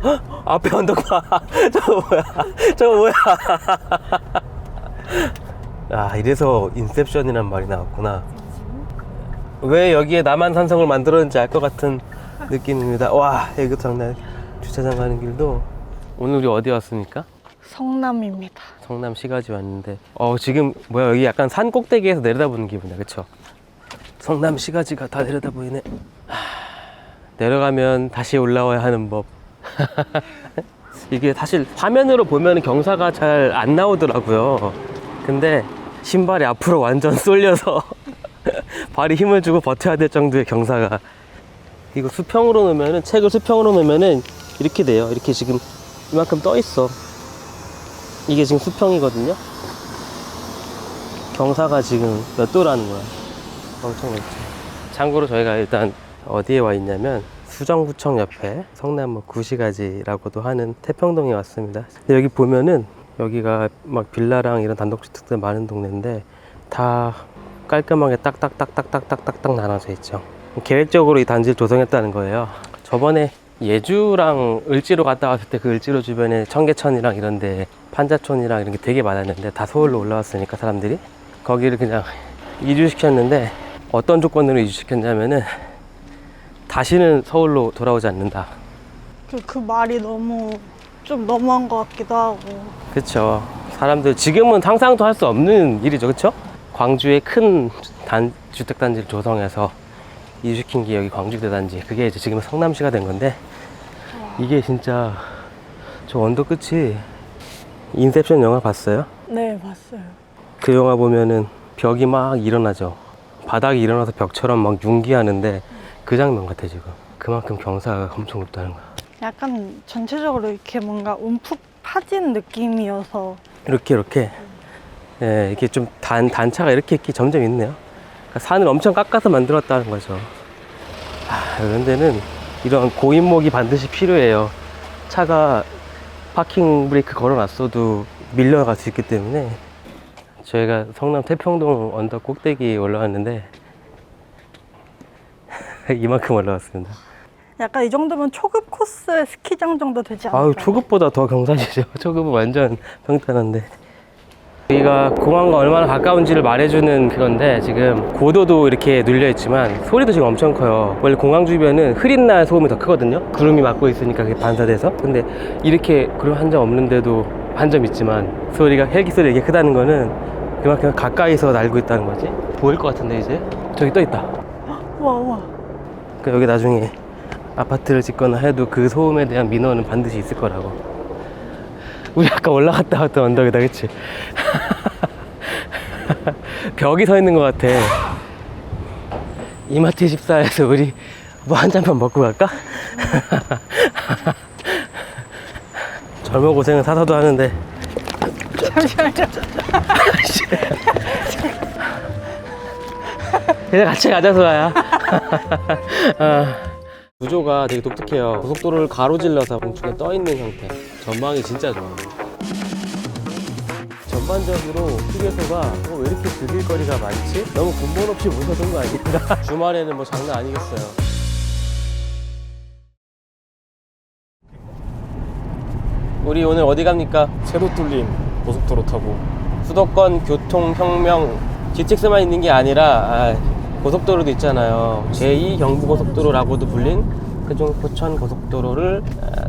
헉! 앞에 언덕 봐. 저거 뭐야? 저거 뭐야? 아, 이래서 인셉션이란 말이 나왔구나. 왜 여기에 남한산성을 만들었는지 알 것 같은 느낌입니다. 와, 이거 장난. 주차장 가는 길도. 오늘 우리 어디 왔습니까? 성남입니다. 성남 시가지 왔는데 지금 뭐야, 여기 약간 산 꼭대기에서 내려다보는 기분이야. 그쵸? 성남 시가지가 다 내려다 보이네. 내려가면 다시 올라와야 하는 법. 이게 사실 화면으로 보면 경사가 잘 안 나오더라고요. 근데 신발이 앞으로 완전 쏠려서 발이 힘을 주고 버텨야 될 정도의 경사가. 이거 수평으로 놓으면은, 책을 수평으로 놓으면은 이렇게 돼요. 이렇게 지금 이만큼 떠 있어. 이게 지금 수평이거든요. 경사가 지금 몇 도라는 거야. 엄청 넓죠. 참고로 저희가 일단 어디에 와 있냐면 수정구청 옆에 성남 구시가지라고도 하는 태평동에 왔습니다. 근데 여기 보면은 여기가 막 빌라랑 이런 단독주택들 많은 동네인데 다 깔끔하게 딱딱딱딱딱딱딱 나눠져 있죠. 계획적으로 이 단지를 조성했다는 거예요. 저번에 예주랑 을지로 갔다 왔을 때 그 을지로 주변에 청계천이랑 이런데 판자촌이랑 이런 게 되게 많았는데 다 서울로 올라왔으니까 사람들이 거기를 그냥 이주시켰는데, 어떤 조건으로 이주시켰냐면은 다시는 서울로 돌아오지 않는다. 그 말이 좀 너무한 것 같기도 하고. 그쵸. 사람들 지금은 상상도 할 수 없는 일이죠. 그쵸? 광주에 큰 주택단지를 조성해서 이주시킨 게 여기 광주대단지. 그게 이제 지금 성남시가 된 건데, 이게 진짜 저 언덕 끝이 인셉션 영화 봤어요? 네, 봤어요. 그 영화 보면은 벽이 막 일어나죠. 바닥이 일어나서 벽처럼 막 융기하는데 그 장면 같아 지금. 그만큼 경사가 엄청 높다는 거야. 약간 전체적으로 이렇게 뭔가 움푹 파진 느낌이어서 이렇게 예, 이게 좀 단차가 이렇게 점점 있네요. 그러니까 산을 엄청 깎아서 만들었다는 거죠. 이런 데는 이런 고인목이 반드시 필요해요. 차가 파킹 브레이크 걸어놨어도 밀려갈 수 있기 때문에. 저희가 성남 태평동 언덕 꼭대기에 올라왔는데 이만큼 올라왔습니다. 약간 이 정도면 초급 코스의 스키장 정도 되지 않을까요? 아유, 초급보다 더 경사지죠. 초급은 완전 평탄한데. 여기가 공항과 얼마나 가까운지를 말해주는 그건데, 지금 고도도 이렇게 눌려있지만 소리도 지금 엄청 커요. 원래 공항 주변은 흐린 날 소음이 더 크거든요. 구름이 막고 있으니까 그게 반사돼서. 근데 이렇게 구름 한 점 없는데도 한 점 있지만 소리가, 헬기 소리가 이렇게 크다는 거는 그만큼 가까이서 날고 있다는 거지. 보일 것 같은데 이제 저기 떠 있다. 우와. 그러니까 여기 나중에 아파트를 짓거나 해도 그 소음에 대한 민원은 반드시 있을 거라고. 우리 아까 올라갔다 왔던 언덕이다, 그치? 벽이 서 있는 것 같아. 이마트 24에서 우리 뭐 한 잔만 먹고 갈까? 젊어 고생은 사서도 하는데. 잠시만요. 그냥 같이 가자, 수아야. 구조가 되게 독특해요. 고속도로를 가로질러서 공중에 떠있는 형태. 전망이 진짜 좋아요. 전반적으로 휴게소가 왜 이렇게 즐길 거리가 많지? 너무 근본 없이 모셔둔 거 아닌가? 주말에는 뭐 장난 아니겠어요. 우리 오늘 어디 갑니까? 새로 뚫린 고속도로 타고 수도권 교통혁명 GTX만 있는 게 아니라 고속도로도 있잖아요. 제2 경부고속도로라고도 불린 그중 포천 고속도로를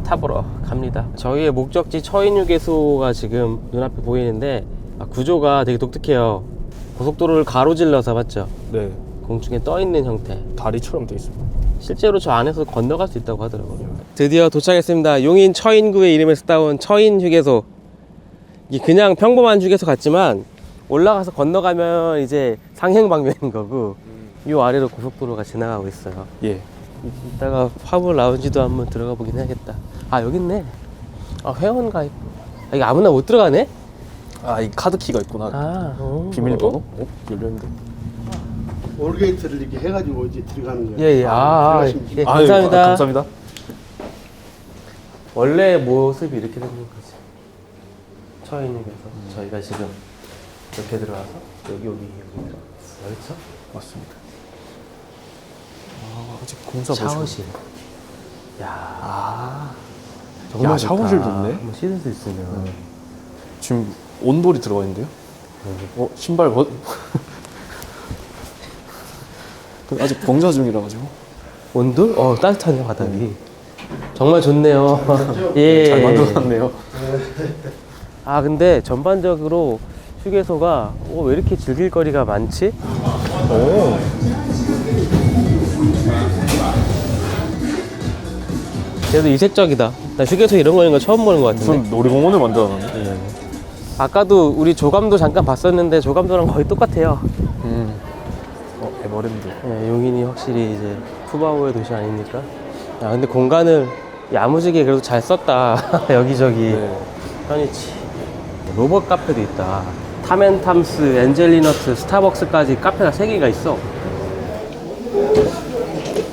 타보러 갑니다. 저희의 목적지 처인휴게소가 지금 눈앞에 보이는데 구조가 되게 독특해요. 고속도로를 가로질러서, 맞죠? 네. 공중에 떠 있는 형태. 다리처럼 돼 있습니다. 실제로 저 안에서 건너갈 수 있다고 하더라고요. 드디어 도착했습니다. 용인 처인구의 이름에서 따온 처인휴게소. 이게 그냥 평범한 휴게소 같지만 올라가서 건너가면 이제 상행방면인 거고 이 아래로 고속도로가 지나가고 있어요. 예. 이따가 화물 라운지도 한번 들어가 보긴 해야겠다. 아, 여기 있네. 아, 회원 가입. 아, 이게 아무나 못 들어가네? 아, 이 카드키가 있구나. 아, 비밀번호? 열렸는데. 올게이트를 이렇게 해가지고 이제 들어가는 거예요. 예, 예. 예, 아유, 감사합니다. 감사합니다. 원래 모습이 이렇게 되는 거지. 처인휴게소. 저희가 지금 이렇게 들어와서 여기 들어왔어. 맞습니다. 아, 아직 공사 샤워실. 야, 정말 샤워실도 있네. 한번 씻을 수 있으면. 지금 온돌이 들어가 있는데요? 신발 아직 공사 중이라 가지고. 온돌? 따뜻하네요, 바닥이. 정말 좋네요. 예. 잘 만들어놨네요. 아, 근데 전반적으로 휴게소가 왜 이렇게 즐길 거리가 많지? 오. 그래도 이색적이다. 나 휴게소 이런 거 있는 거 처음 보는 것 같은데. 무슨 놀이공원을 만들어놨네. 예. 아까도 우리 조감도 잠깐 봤었는데 조감도랑 거의 똑같아요. 에버랜드. 예, 용인이 확실히 이제 푸바오의 도시 아닙니까? 야, 근데 공간을 야무지게 그래도 잘 썼다. 여기저기. 네. 편이치. 로봇 카페도 있다. 탐앤탐스, 엔젤리너트, 스타벅스까지 카페가 3개가 있어.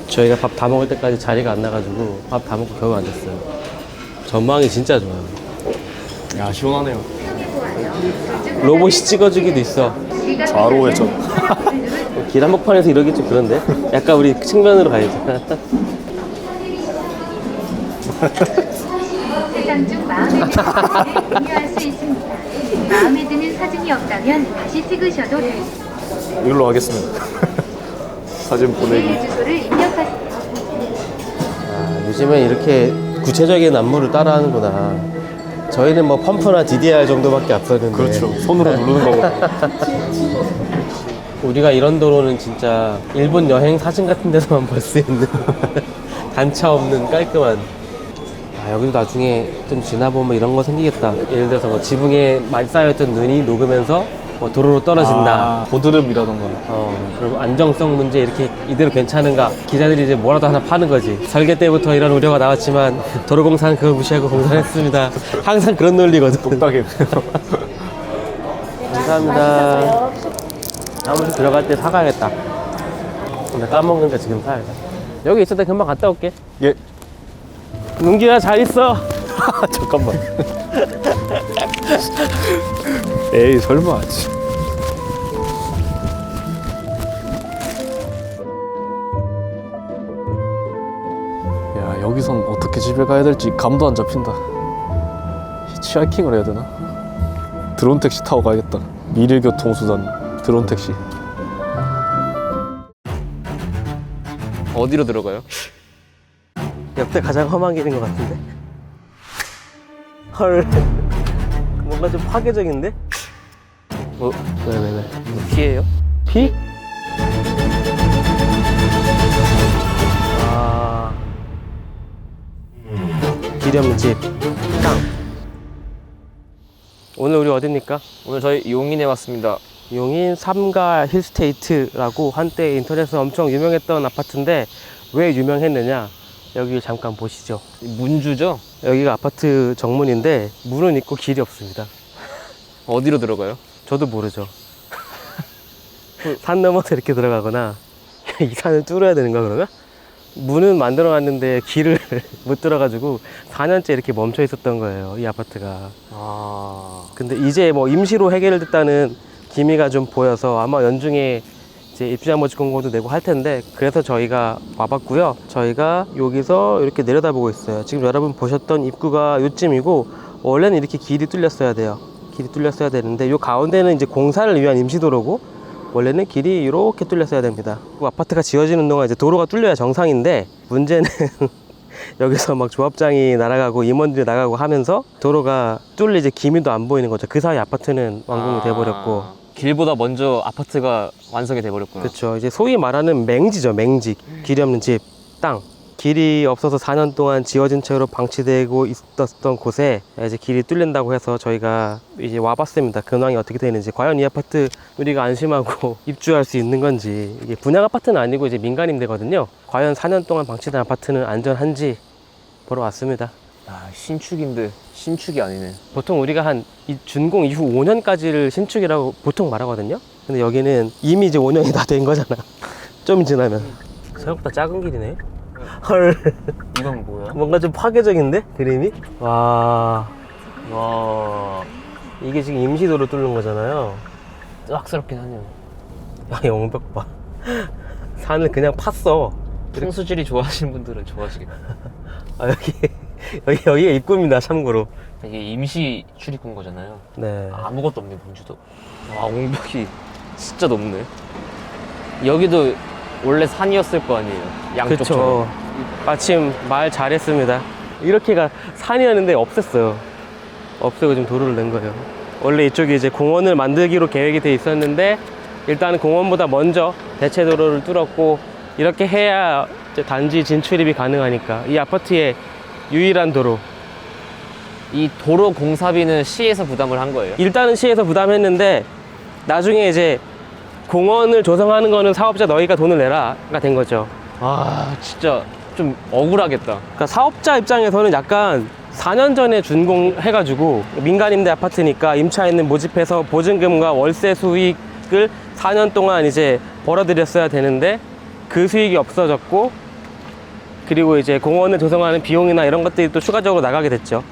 저희가 밥 다 먹을 때까지 자리가 안 나가지고 밥 다 먹고 겨우 앉았어요. 전망이 진짜 좋아요. 야, 시원하네요. 로봇이 찍어주기도 있어. 좌로 회전. 길 한복판에서 이러기 좀 그런데? 약간 우리 측면으로 가야지. 세상 중 마음에 드는 사진을 공유할 수 있습니다. 마음에 드는 사진이 없다면 다시 찍으셔도 됩니다. 이걸로 하겠습니다. 사진 보내기. 메일 주소를 입력하세요. 아, 요즘엔 이렇게 구체적인 안무를 따라하는구나. 저희는 뭐 펌프나 DDR 정도밖에 앞서는데. 그렇죠. 손으로 누르는 거고. 우리가 이런 도로는 진짜 일본 여행 사진 같은 데서만 볼 수 있는 단차 없는 깔끔한. 아, 여기도 나중에 좀 지나보면 이런 거 생기겠다. 예를 들어서 뭐 지붕에 많이 쌓여있던 눈이 녹으면서 뭐 도로로 떨어진다. 보드름이라던가. 그리고 안정성 문제 이렇게 이대로 괜찮은가? 기자들이 이제 뭐라도 하나 파는 거지. 설계 때부터 이런 우려가 나왔지만 도로공사는 그걸 무시하고 공사했습니다. 항상 그런 논리거든. 똑딱이네요. 감사합니다. 사무실 들어갈 때 사가야겠다. 근데 까먹는데 지금 사야겠다. 여기 있을 때 금방 갔다 올게. 예. 문기야, 잘 있어. 잠깐만. 에이, 설마. 야, 여기선 어떻게 집에 가야 될지 감도 안 잡힌다. 히치하이킹을 해야 되나? 드론 택시 타고 가야겠다. 미래교통수단 드론 택시. 어디로 들어가요? 역대 가장 험한 길인 것 같은데? 헐. 뭔가 좀 파괴적인데? 왜? 피해요? 피? 아. 길이 없는 집. 땅. 오늘 우리 어딥니까? 오늘 저희 용인에 왔습니다. 용인 삼가 힐스테이트라고 한때 인터넷에서 엄청 유명했던 아파트인데 왜 유명했느냐? 여기 잠깐 보시죠. 문주죠? 여기가 아파트 정문인데 문은 있고 길이 없습니다. 어디로 들어가요? 저도 모르죠. 산 넘어서 이렇게 들어가거나 이 산을 뚫어야 되는가 그러나? 문은 만들어 놨는데 길을 못 들어가지고 4년째 이렇게 멈춰 있었던 거예요, 이 아파트가. 근데 이제 뭐 임시로 해결됐다는 기미가 좀 보여서 아마 연중에 이제 입주자모집 공고도 내고 할 텐데, 그래서 저희가 와봤고요. 저희가 여기서 이렇게 내려다보고 있어요. 지금 여러분 보셨던 입구가 요쯤이고, 원래는 이렇게 길이 뚫렸어야 돼요. 길이 뚫렸어야 되는데 요 가운데는 이제 공사를 위한 임시도로고, 원래는 길이 이렇게 뚫렸어야 됩니다. 그 아파트가 지어지는 동안 이제 도로가 뚫려야 정상인데, 문제는 여기서 막 조합장이 날아가고 임원들이 나가고 하면서 도로가 뚫리지 기미도 안 보이는 거죠. 그 사이 아파트는 완공이 돼버렸고. 길보다 먼저 아파트가 완성이 돼버렸구나. 그렇죠. 이제 소위 말하는 맹지죠. 맹지. 길이 없는 집, 땅. 길이 없어서 4년 동안 지어진 채로 방치되고 있었던 곳에 이제 길이 뚫린다고 해서 저희가 이제 와봤습니다. 근황이 어떻게 되는지, 과연 이 아파트 우리가 안심하고 입주할 수 있는 건지. 이게 분양 아파트는 아니고 이제 민간임대거든요. 과연 4년 동안 방치된 아파트는 안전한지 보러 왔습니다. 아, 신축인데 신축이 아니네. 보통 우리가 한 이 준공 이후 5년까지를 신축이라고 보통 말하거든요. 근데 여기는 이미 이제 5년이 다 된 거잖아. 좀 지나면. 생각보다 작은 길이네. 헐. 이건 뭐야? 뭔가 좀 파괴적인데? 그림이? 와. 이게 지금 임시도로 뚫는 거잖아요. άκ스럽긴 하네요. 야, 영벽 봐. 산을 그냥 팠어. 풍수지리 좋아하시는 분들은 좋아하시겠다. 아, 여기가 입구입니다, 참고로. 이게 임시 출입구인 거잖아요. 네. 아무것도 없네, 본주도. 와, 옹벽이 진짜 높네. 여기도 원래 산이었을 거 아니에요, 양쪽처럼. 그쵸. 마침 말 잘했습니다. 이렇게가 산이었는데 없앴어요. 없애고 지금 도로를 낸 거예요. 원래 이쪽이 이제 공원을 만들기로 계획이 돼 있었는데, 일단은 공원보다 먼저 대체 도로를 뚫었고, 이렇게 해야 이제 단지 진출입이 가능하니까. 이 아파트의 유일한 도로. 이 도로 공사비는 시에서 부담을 한 거예요? 일단은 시에서 부담했는데, 나중에 이제 공원을 조성하는 거는 사업자 너희가 돈을 내라가 된 거죠. 아, 진짜 좀 억울하겠다. 그러니까 사업자 입장에서는 약간 4년 전에 준공해가지고 민간임대 아파트니까 임차인은 모집해서 보증금과 월세 수익을 4년 동안 이제 벌어들였어야 되는데, 그 수익이 없어졌고, 그리고 이제 공원을 조성하는 비용이나 이런 것들이 또 추가적으로 나가게 됐죠.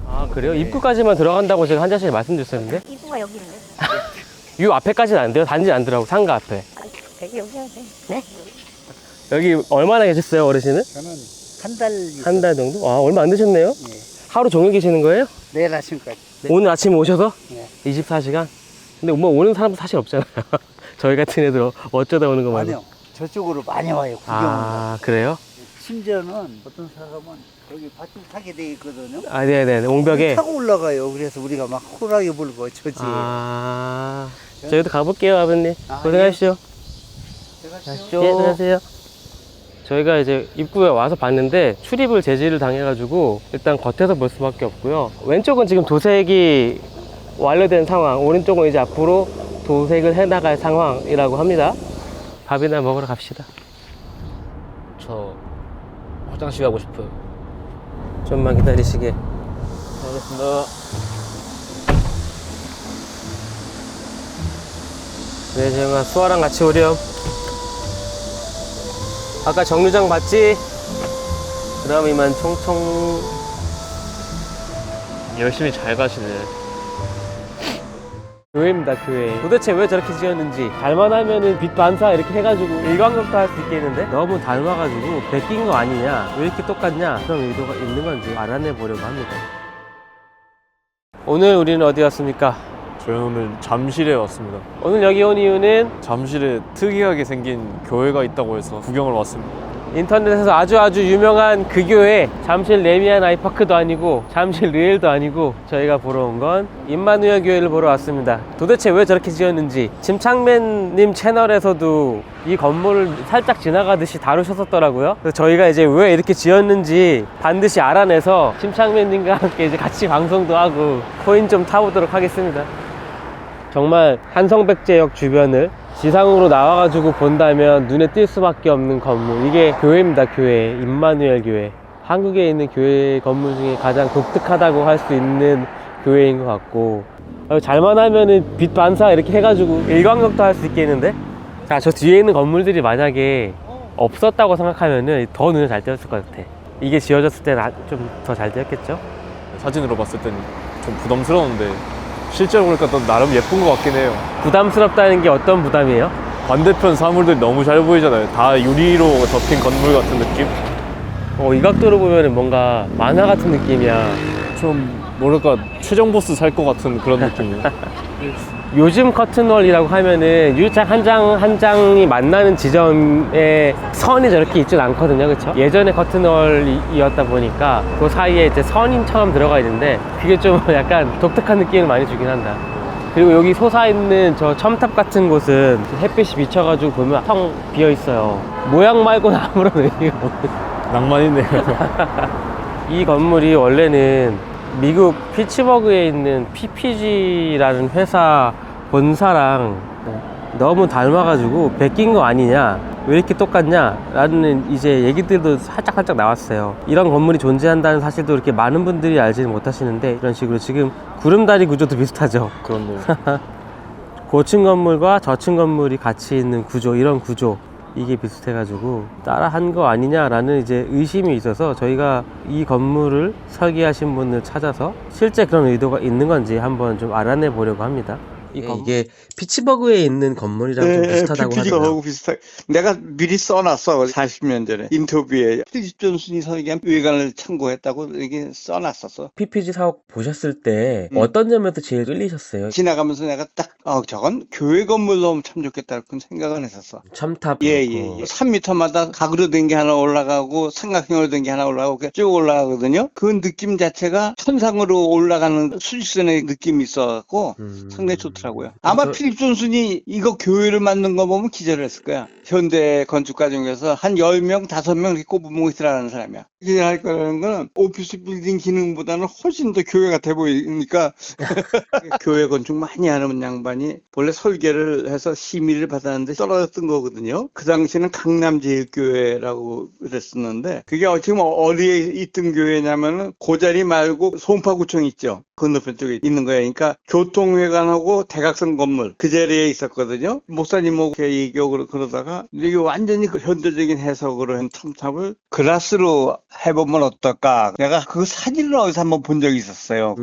아, 그래요? 입구까지만 들어간다고 제가 한자씩 말씀드렸었는데? 입구가 여기 있는데? 이 앞에까지는 안 돼요? 단지 안 들어가고 상가 앞에. 여기 해야 돼. 네? 여기 얼마나 계셨어요, 어르신은? 저는 한 달. 한 달 정도? 아, 얼마 안 되셨네요? 하루 종일 계시는 거예요? 내일 아침까지. 오늘 아침에 오셔서? 네. 24시간? 근데 뭐 오는 사람도 사실 없잖아요. 저희 같은 애들 어쩌다 오는 거 말고. 아니요. 저쪽으로 많이 와요. 구경. 아, 그래요? 심지어는 어떤 사람은 여기 밭을 타게 돼 있거든요. 아, 네네. 옹벽에. 타고 올라가요. 그래서 우리가 막 호랑이 불고 저지. 아, 저희도 가볼게요, 아버님. 고생하십시오. 들어가시죠. 예, 안녕하세요. 저희가 이제 입구에 와서 봤는데 출입을 제지를 당해가지고 일단 겉에서 볼 수밖에 없고요. 왼쪽은 지금 도색이 완료된 상황, 오른쪽은 이제 앞으로 도색을 해나갈 상황이라고 합니다. 밥이나 먹으러 갑시다. 저 화장실 가고 싶어요. 좀만 기다리시게. 알겠습니다. 네, 재영아, 수아랑 같이 오렴. 아까 정류장 봤지? 그럼 이만 총총. 열심히 잘 가시네. 교회입니다, 교회. 도대체 왜 저렇게 지었는지, 닮아나면은 빛 반사 이렇게 해가지고 일광욕도 할 수 있겠는데, 너무 닮아가지고 베낀 거 아니냐, 왜 이렇게 똑같냐, 그런 의도가 있는 건지 알아내 보려고 합니다. 오늘 우리는 어디 왔습니까? 저희는 오늘 잠실에 왔습니다. 오늘 여기 온 이유는 잠실에 특이하게 생긴 교회가 있다고 해서 구경을 왔습니다. 인터넷에서 아주 유명한 그 교회, 잠실 레미안 아이파크도 아니고 잠실 르엘도 아니고, 저희가 보러 온 건 임마누엘 교회를 보러 왔습니다. 도대체 왜 저렇게 지었는지 침착맨님 채널에서도 이 건물을 살짝 지나가듯이 다루셨었더라고요. 그래서 저희가 이제 왜 이렇게 지었는지 반드시 알아내서 침착맨님과 함께 이제 같이 방송도 하고 코인 좀 타보도록 하겠습니다. 정말 한성백제역 주변을 지상으로 나와가지고 본다면 눈에 띌 수밖에 없는 건물, 이게 교회입니다. 교회, 임마누엘 교회. 한국에 있는 교회 건물 중에 가장 독특하다고 할 수 있는 교회인 것 같고, 잘만 하면은 빛 반사 이렇게 해가지고 일광욕도 할 수 있겠는데? 자, 저 뒤에 있는 건물들이 만약에 없었다고 생각하면은 더 눈에 잘 띄었을 것 같아. 이게 지어졌을 때는 좀 더 잘 띄었겠죠? 사진으로 봤을 때는 좀 부담스러운데 실제로 보니까 또 나름 예쁜 것 같긴 해요. 부담스럽다는 게 어떤 부담이에요? 반대편 사물들이 너무 잘 보이잖아요. 다 유리로 덮인 건물 같은 느낌? 이 각도로 보면은 뭔가 만화 같은 느낌이야. 좀 뭐랄까 최종 보스 살 것 같은 그런 느낌이에요. 요즘 커튼월이라고 하면은 유리창 한 장 한 장이 만나는 지점에 선이 저렇게 있진 않거든요, 그렇죠? 예전에 커튼월이었다 보니까 그 사이에 이제 선인처럼 들어가 있는데 그게 좀 약간 독특한 느낌을 많이 주긴 한다. 그리고 여기 솟아있는 저 첨탑 같은 곳은 햇빛이 비쳐가지고 보면 텅 비어 있어요. 모양 말고는 아무런 의미가 없는. 낭만 있네요. 이 건물이 원래는 미국 피츠버그에 있는 PPG라는 회사 본사랑 너무 닮아가지고 베낀 거 아니냐, 왜 이렇게 똑같냐 라는 이제 얘기들도 살짝 나왔어요. 이런 건물이 존재한다는 사실도 이렇게 많은 분들이 알지는 못하시는데, 이런 식으로 지금 구름다리 구조도 비슷하죠. 그렇네요. 고층 건물과 저층 건물이 같이 있는 구조, 이런 구조, 이게 비슷해가지고 따라한 거 아니냐라는 이제 의심이 있어서 저희가 이 건물을 설계하신 분을 찾아서 실제 그런 의도가 있는 건지 한번 좀 알아내 보려고 합니다. 이게 피츠버그에 있는 건물이랑 좀 비슷하다고 PPG하고 하더라고요. 비슷하게. 내가 미리 써놨어. 40년 전에 인터뷰에 필립 존슨이 설계한 외관을 참고했다고 이렇게 써놨었어. PPG 사옥 보셨을 때 어떤 점에서 제일 끌리셨어요? 지나가면서 내가 딱 저건 교회 건물 넣으면 참 좋겠다 그런 생각을 했었어. 첨탑. 예. 3m마다 가구로 된 게 하나 올라가고 삼각형으로 된 게 하나 올라가고 쭉 올라가거든요. 그 느낌 자체가 천상으로 올라가는 수직선의 느낌이 있어갖고 상당히 좋더라고요. 아마 필립 존슨이 이거 교회를 만든 거 보면 기절했을 거야. 현대 건축 과정에서 한 10명, 5명 이렇게 꼽으면 있으라는 사람이야. 이게 할 거라는 거는 오피스 빌딩 기능보다는 훨씬 더 교회 같아 보이니까 교회 건축 많이 하는 양반이 원래 설계를 해서 심의를 받았는데 떨어졌던 거거든요. 그 당시에는 강남제일교회라고 그랬었는데 그게 지금 어디에 있던 교회냐면은 그 자리 말고 송파구청 있죠. 건너편 쪽에 있는 거야. 그러니까 교통회관하고 대각선 건물 그 자리에 있었거든요. 목사님하고 얘기하고 그러다가 이게 완전히 그 현대적인 해석으로 한 첨탑을 글라스로 해보면 어떨까. 내가 그 사진을 어디서 한번 본 적이 있었어요.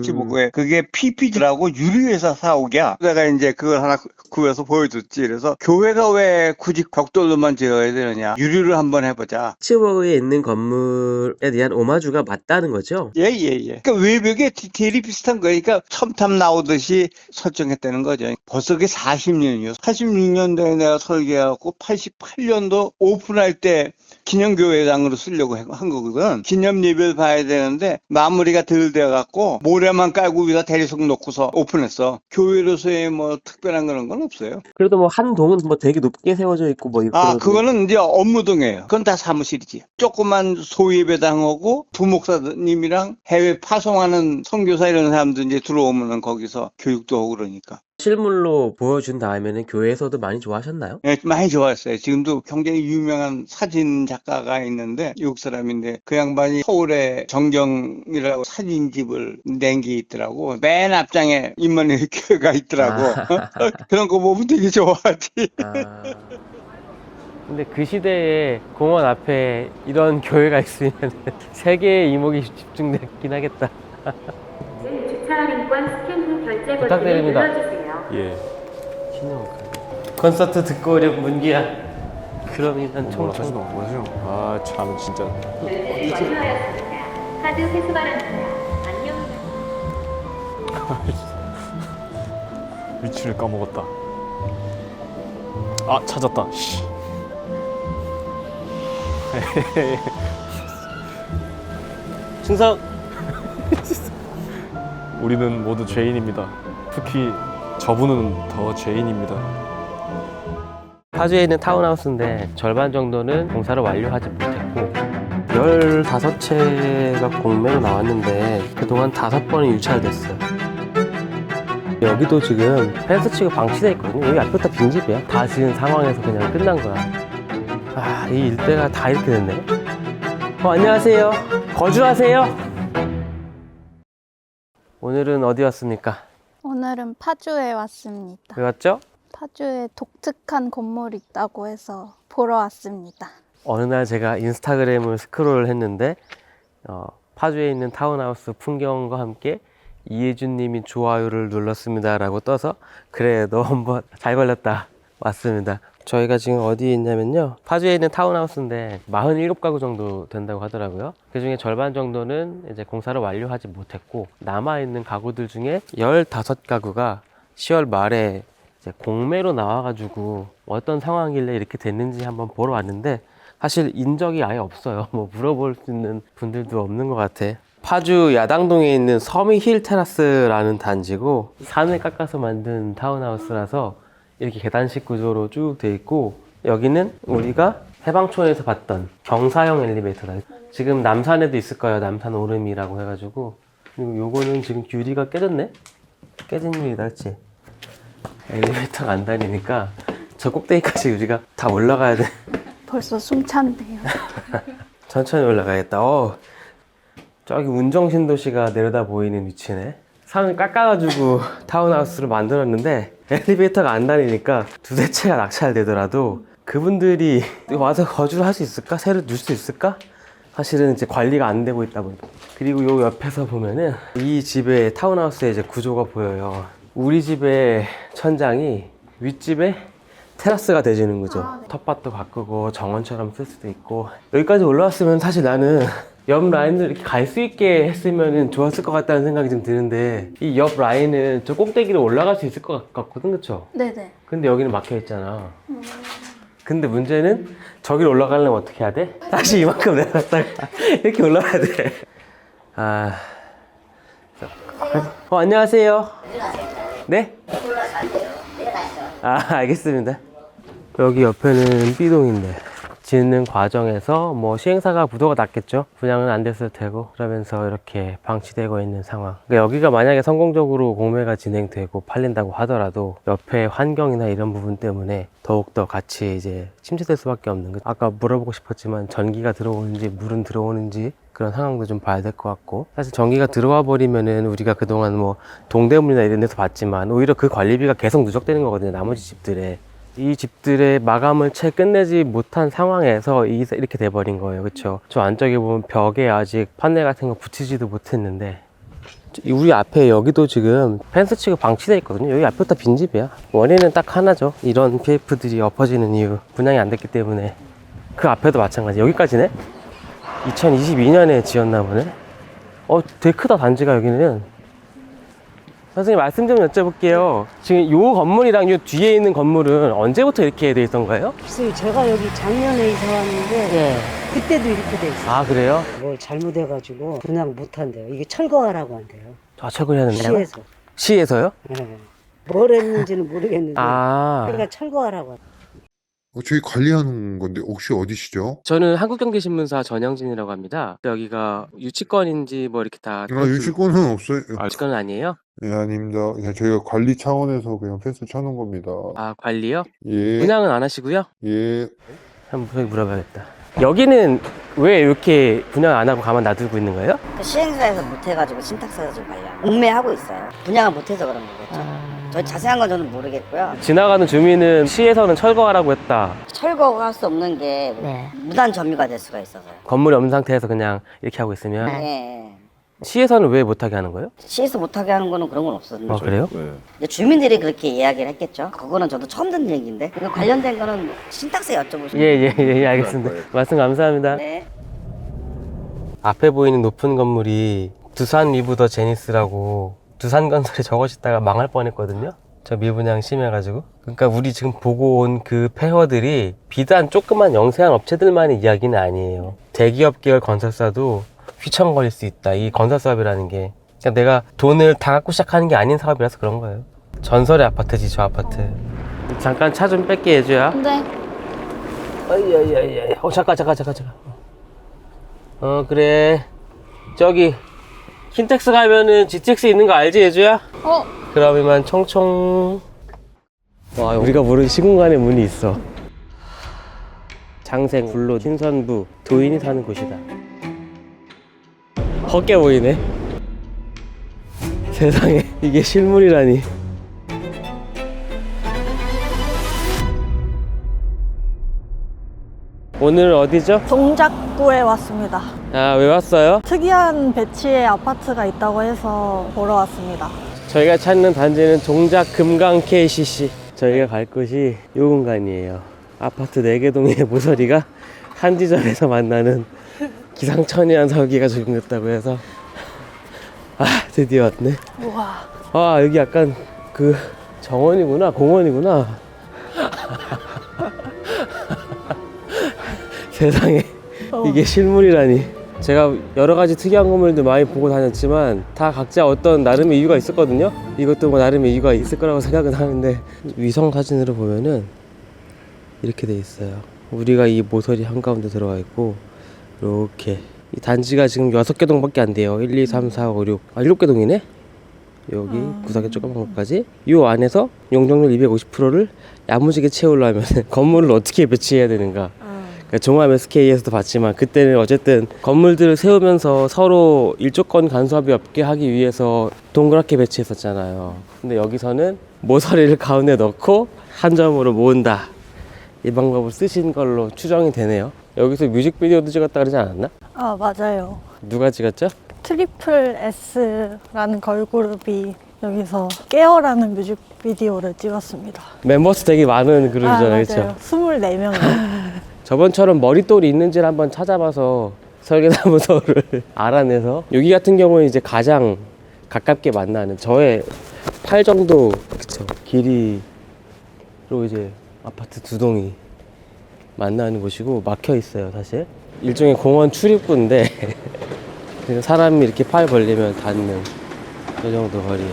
그게 PPG라고 유리회사 사옥이야. 내가 이제 그걸 하나 구해서 보여줬지. 그래서 교회가 왜 굳이 벽돌로만 지어야 되느냐. 유리를 한번 해보자. 피츠버그에 있는 건물에 대한 오마주가 맞다는 거죠? 예. 그러니까 외벽에 디테일이 비슷한 거니까 첨탑 나오듯이 설정했다는 거죠. 벌써 그게 40년이요. 86년도에 내가 설계하고 88년도 오픈할 때 기념교회장으로 쓰려고 한 거거든. 기념 예배를 봐야 되는데 마무리가 덜 돼갖고 모래만 깔고 위에다 대리석 놓고서 오픈했어. 교회로서의 뭐 특별한 그런 건 없어요. 그래도 뭐 한 동은 뭐 되게 높게 세워져 있고 뭐 이거. 그거는 이제 업무동이에요. 그건 다 사무실이지. 조그만 소예배당하고 부목사님이랑 해외 파송하는 선교사 이런 사람들 이제 들어오면은 거기서 교육도 하고 그러니까. 실물로 보여준 다음에는 교회에서도 많이 좋아하셨나요? 네, 많이 좋아했어요. 지금도 굉장히 유명한 사진 작가가 있는데 외국 사람인데 그 양반이 서울에 정경이라고 사진집을 낸 게 있더라고. 맨 앞장에 인문의 교회가 있더라고. 그런 거 보면 되게 좋아하지. 근데 그 시대에 공원 앞에 이런 교회가 있으면 세계의 이목이 집중되긴 하겠다. 주차 할인권 스캔 후 결제 버튼을 부탁드립니다. 눌러주세요. 예. 콘서트 듣고 오려고 문기야. 그럼 일단 총총. 뭐죠? 아, 참 진짜. 완료하였습니다. 카드 회수 바랍니다. 안녕. 위치를 까먹었다. 아, 찾았다. 씨. 충성. 우리는 모두 죄인입니다. 특히 저분은 더 죄인입니다. 파주에 있는 타운하우스인데 절반 정도는 공사를 완료하지 못했고 15채가 공매로 나왔는데 그동안 5번이 유찰됐어요. 여기도 지금 펜스 치고 방치되어 있거든요. 여기 앞부터 빈집이야. 다 지은 상황에서 그냥 끝난 거야. 이 일대가 다 이렇게 됐네. 안녕하세요. 거주하세요? 오늘은 어디 왔습니까? 오늘은 파주에 왔습니다. 왜 왔죠? 파주에 독특한 건물이 있다고 해서 보러 왔습니다. 어느 날 제가 인스타그램을 스크롤을 했는데 파주에 있는 타운하우스 풍경과 함께 이혜준 님이 좋아요를 눌렀습니다 라고 떠서 그래 너 한번 잘 걸렸다 왔습니다. 저희가 지금 어디에 있냐면요, 파주에 있는 타운하우스인데 47가구 정도 된다고 하더라고요. 그 중에 절반 정도는 이제 공사를 완료하지 못했고 남아있는 가구들 중에 15가구가 10월 말에 이제 공매로 나와가지고 어떤 상황이길래 이렇게 됐는지 한번 보러 왔는데 사실 인적이 아예 없어요. 뭐 물어볼 수 있는 분들도 없는 것 같아. 파주 야당동에 있는 서미힐 테라스라는 단지고 산을 깎아서 만든 타운하우스라서 이렇게 계단식 구조로 쭉 돼 있고, 여기는 우리가 해방촌에서 봤던 경사형 엘리베이터다. 지금 남산에도 있을 거예요. 남산 오름이라고 해가지고. 그리고 요거는 지금 유리가 깨졌네? 깨진 유리다, 그치? 엘리베이터가 안 다니니까 저 꼭대기까지 우리가 다 올라가야 돼. 벌써 숨 찬대요. 천천히 올라가야겠다. 저기 운정신도시가 내려다 보이는 위치네. 산을 깎아가지고 타운하우스를 만들었는데 엘리베이터가 안 다니니까 두세 채가 낙찰되더라도 그분들이 와서 거주를 할 수 있을까? 새로 줄 수 있을까? 사실은 이제 관리가 안 되고 있다 보니까. 그리고 요 옆에서 보면은 이 집의 타운하우스의 이제 구조가 보여요. 우리 집의 천장이 윗집에 테라스가 되지는 거죠. 텃밭도 바꾸고 정원처럼 쓸 수도 있고. 여기까지 올라왔으면 사실 나는 옆 라인을 이렇게 갈 수 있게 했으면 좋았을 것 같다는 생각이 좀 드는데, 이 옆 라인은 저 꼭대기로 올라갈 수 있을 것 같거든, 그쵸? 네네. 근데 여기는 막혀 있잖아. 근데 문제는 저기로 올라가려면 어떻게 해야 돼? 다시 이만큼 내려갔다가 이렇게 올라가야 돼. 안녕하세요. 네? 알겠습니다. 여기 옆에는 B동인데 짓는 과정에서 뭐 시행사가 부도가 났겠죠. 분양은 안 됐을 테고, 그러면서 이렇게 방치되고 있는 상황. 그러니까 여기가 만약에 성공적으로 공매가 진행되고 팔린다고 하더라도 옆에 환경이나 이런 부분 때문에 더욱더 같이 이제 침체될 수밖에 없는 거. 아까 물어보고 싶었지만 전기가 들어오는지 물은 들어오는지 그런 상황도 좀 봐야 될 것 같고, 사실 전기가 들어와 버리면은 우리가 그동안 뭐 동대문이나 이런 데서 봤지만 오히려 그 관리비가 계속 누적되는 거거든요. 나머지 집들에. 이 집들의 마감을 채 끝내지 못한 상황에서 이렇게 돼버린 거예요. 그쵸? 저 안쪽에 보면 벽에 아직 판넬 같은 거 붙이지도 못했는데, 우리 앞에 여기도 지금 펜스 치고 방치되어 있거든요. 여기 앞부터 빈집이야. 원인은 딱 하나죠. 이런 PF들이 엎어지는 이유, 분양이 안 됐기 때문에. 그 앞에도 마찬가지. 여기까지네? 2022년에 지었나 보네. 되게 크다, 단지가. 여기는. 선생님, 말씀 좀 여쭤볼게요. 지금 요 건물이랑 요 뒤에 있는 건물은 언제부터 이렇게 돼 있던가요? 글쎄요, 제가 여기 작년에 이사 왔는데 네. 그때도 이렇게 돼 있어요. 아, 그래요? 뭘 잘못해가지고 분양 못한대요. 이게 철거하라고 한대요. 철거를 해야 된다고요? 시에서. 시에서요? 네. 뭘 했는지는 모르겠는데 그러니까 철거하라고 한대요. 저희 관리하는 건데 혹시 어디시죠? 저는 한국경제신문사 전영진이라고 합니다. 여기가 유치권인지 뭐 이렇게 다. 유치권은 없어요. 유치권은 아니에요? 네, 아닙니다. 그냥 저희가 관리 차원에서 그냥 펜스 쳐놓은 겁니다. 관리요? 예. 분양은 안 하시고요? 예. 한번 물어봐야겠다. 여기는 왜 이렇게 분양 안 하고 가만 놔두고 있는 거예요? 시행사에서 못해가지고 신탁사에서 좀 관련 공매하고 있어요. 분양을 못해서 그런 거겠죠. 저 자세한 건 저는 모르겠고요. 지나가는 주민은 시에서는 철거하라고 했다. 철거할 수 없는 게 무단 점유가 될 수가 있어서요. 건물이 없는 상태에서 그냥 이렇게 하고 있으면. 네. 시에서는 왜 못하게 하는 거예요? 시에서 못하게 하는 거는 그런 건 없었는데. 그래요? 이제 주민들이 그렇게 이야기를 했겠죠. 그거는 저도 처음 듣는 얘기인데. 그 관련된 거는 신탁사에 여쭤보시면. 예, 알겠습니다. 말씀 감사합니다. 네. 앞에 보이는 높은 건물이 두산 리브 더 제니스라고 두산건설에 저거 짓다가 망할 뻔했거든요. 저 미분양 심해가지고. 그러니까 우리 지금 보고 온 그 폐허들이 비단 조그만 영세한 업체들만의 이야기는 아니에요. 대기업 계열 건설사도 휘청거릴 수 있다. 이 건설 사업이라는 게 그냥 내가 돈을 다 갖고 시작하는 게 아닌 사업이라서 그런 거예요. 전설의 아파트지, 저 아파트. 잠깐 차 좀 뺄게, 예주야. 네. 잠깐. 그래. 저기 킨텍스 가면은 GTX 있는 거 알지, 예주야? 그럼 이만 총총. 와, 우리가 모르는 시공간에 문이 있어. 장생, 불로, 신선부, 도인이 사는 곳이다. 헛게 보이네. 세상에, 이게 실물이라니. 오늘 어디죠? 동작구에 왔습니다. 왜 왔어요? 특이한 배치의 아파트가 있다고 해서 보러 왔습니다. 저희가 찾는 단지는 동작 금강 KCC. 저희가 갈 곳이 이 공간이에요. 아파트 4개 동의 모서리가 한 지점에서 만나는 기상천외한 설계가 적용됐다고 해서 드디어 왔네. 우와. 여기 약간 그 정원이구나, 공원이구나. 세상에 이게 실물이라니. 제가 여러 가지 특이한 건물들 많이 보고 다녔지만 다 각자 어떤 나름의 이유가 있었거든요. 이것도 뭐 나름의 이유가 있을 거라고 생각은 하는데, 위성 사진으로 보면은 이렇게 돼 있어요. 우리가 이 모서리 한가운데 들어가 있고, 이렇게 이 단지가 지금 6개 동밖에 안 돼요. 1, 2, 3, 4, 5, 6. 아, 7개 동이네? 여기 구석에 조그만 것까지. 이 안에서 용적률 250%를 야무지게 채우려면 건물을 어떻게 배치해야 되는가. 그러니까 종합 SK에서도 봤지만, 그때는 어쨌든 건물들을 세우면서 서로 일조권 간섭이 없게 하기 위해서 동그랗게 배치했었잖아요. 근데 여기서는 모서리를 가운데 넣고 한 점으로 모은다, 이 방법을 쓰신 걸로 추정이 되네요. 여기서 뮤직비디오도 찍었다 그러지 않았나? 아, 맞아요. 누가 찍었죠? 트리플 S라는 걸그룹이 여기서 깨어라는 뮤직비디오를 찍었습니다. 멤버스 되게 많은 그룹이잖아요. 그렇죠? 24명이요. 저번처럼 머릿돌이 있는지를 한번 찾아봐서 설계사무소를 알아내서, 여기 같은 경우는 이제 가장 가깝게 만나는, 저의 팔 정도, 그쵸, 길이로 이제 아파트 2동이 만나는 곳이고, 막혀 있어요. 사실 일종의 공원 출입구인데 사람이 이렇게 팔 벌리면 닿는 이 정도 거리.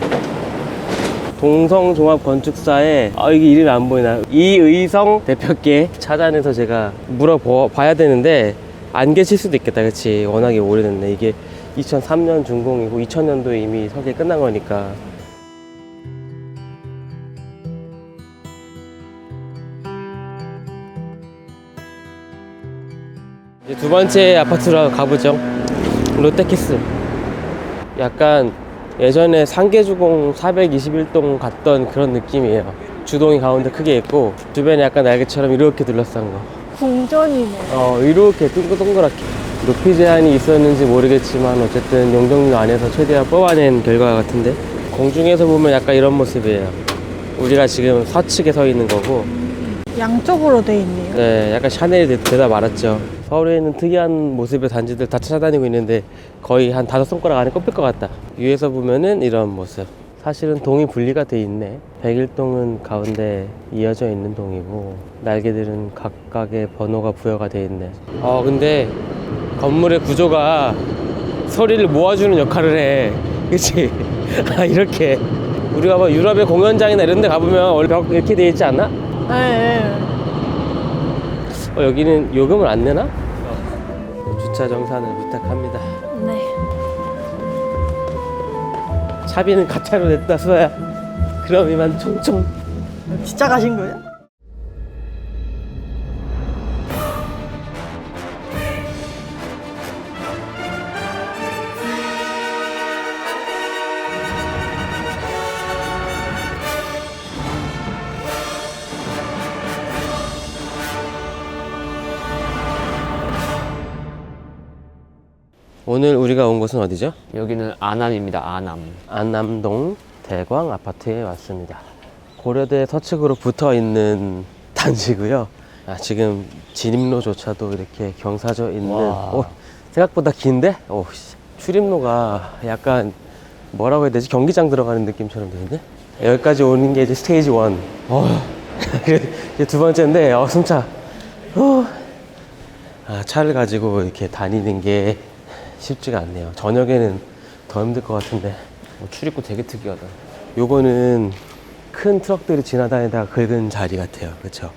동성종합건축사의, 이게 이름이 안 보이나, 이의성 대표께 찾아내서 제가 물어봐야 되는데 안 계실 수도 있겠다. 그치, 워낙에 오래됐네. 이게 2003년 준공이고 2000년도에 이미 설계 끝난 거니까. 이제 두 번째 아파트로 가보죠. 롯데캐슬. 약간 예전에 상계주공 421동 갔던 그런 느낌이에요. 주동이 가운데 크게 있고 주변에 약간 날개처럼 이렇게 둘러싼 거. 궁전이네. 이렇게 동그랗게. 높이 제한이 있었는지 모르겠지만 어쨌든 용적률 안에서 최대한 뽑아낸 결과 같은데, 공중에서 보면 약간 이런 모습이에요. 우리가 지금 서측에 서 있는 거고, 양쪽으로 돼 있네요. 네, 약간 샤넬이 되다 말았죠. 서울에 있는 특이한 모습의 단지들 다 찾아다니고 있는데 거의 한 5손가락 안에 꼽힐 것 같다. 위에서 보면은 이런 모습. 사실은 동이 분리가 돼 있네. 101동은 가운데 이어져 있는 동이고, 날개들은 각각의 번호가 부여가 돼 있네. 근데 건물의 구조가 소리를 모아주는 역할을 해. 그치? 이렇게 우리가 뭐 유럽의 공연장이나 이런 데 가보면 원래 벽 이렇게 돼 있지 않나? 네. 여기는 요금을 안 내나? 주차 정산을 부탁합니다. 네. 차비는 가차로 냈다, 수아야. 그럼 이만 총총. 진짜 가신 거예요? 오늘 우리가 온 곳은 어디죠? 여기는 안암입니다. 안암. 안암동 대광 아파트에 왔습니다. 고려대 서측으로 붙어 있는 단지고요. 지금 진입로조차도 이렇게 경사져 있는. 생각보다 긴데? 출입로가 약간 뭐라고 해야 되지? 경기장 들어가는 느낌처럼 되는데? 여기까지 오는 게 이제 스테이지 1. 이제 두 번째인데 숨차. 차를 가지고 이렇게 다니는 게 쉽지가 않네요. 저녁에는 더 힘들 것 같은데. 출입구 되게 특이하다. 요거는 큰 트럭들이 지나다니다가 긁은 자리 같아요. 그쵸?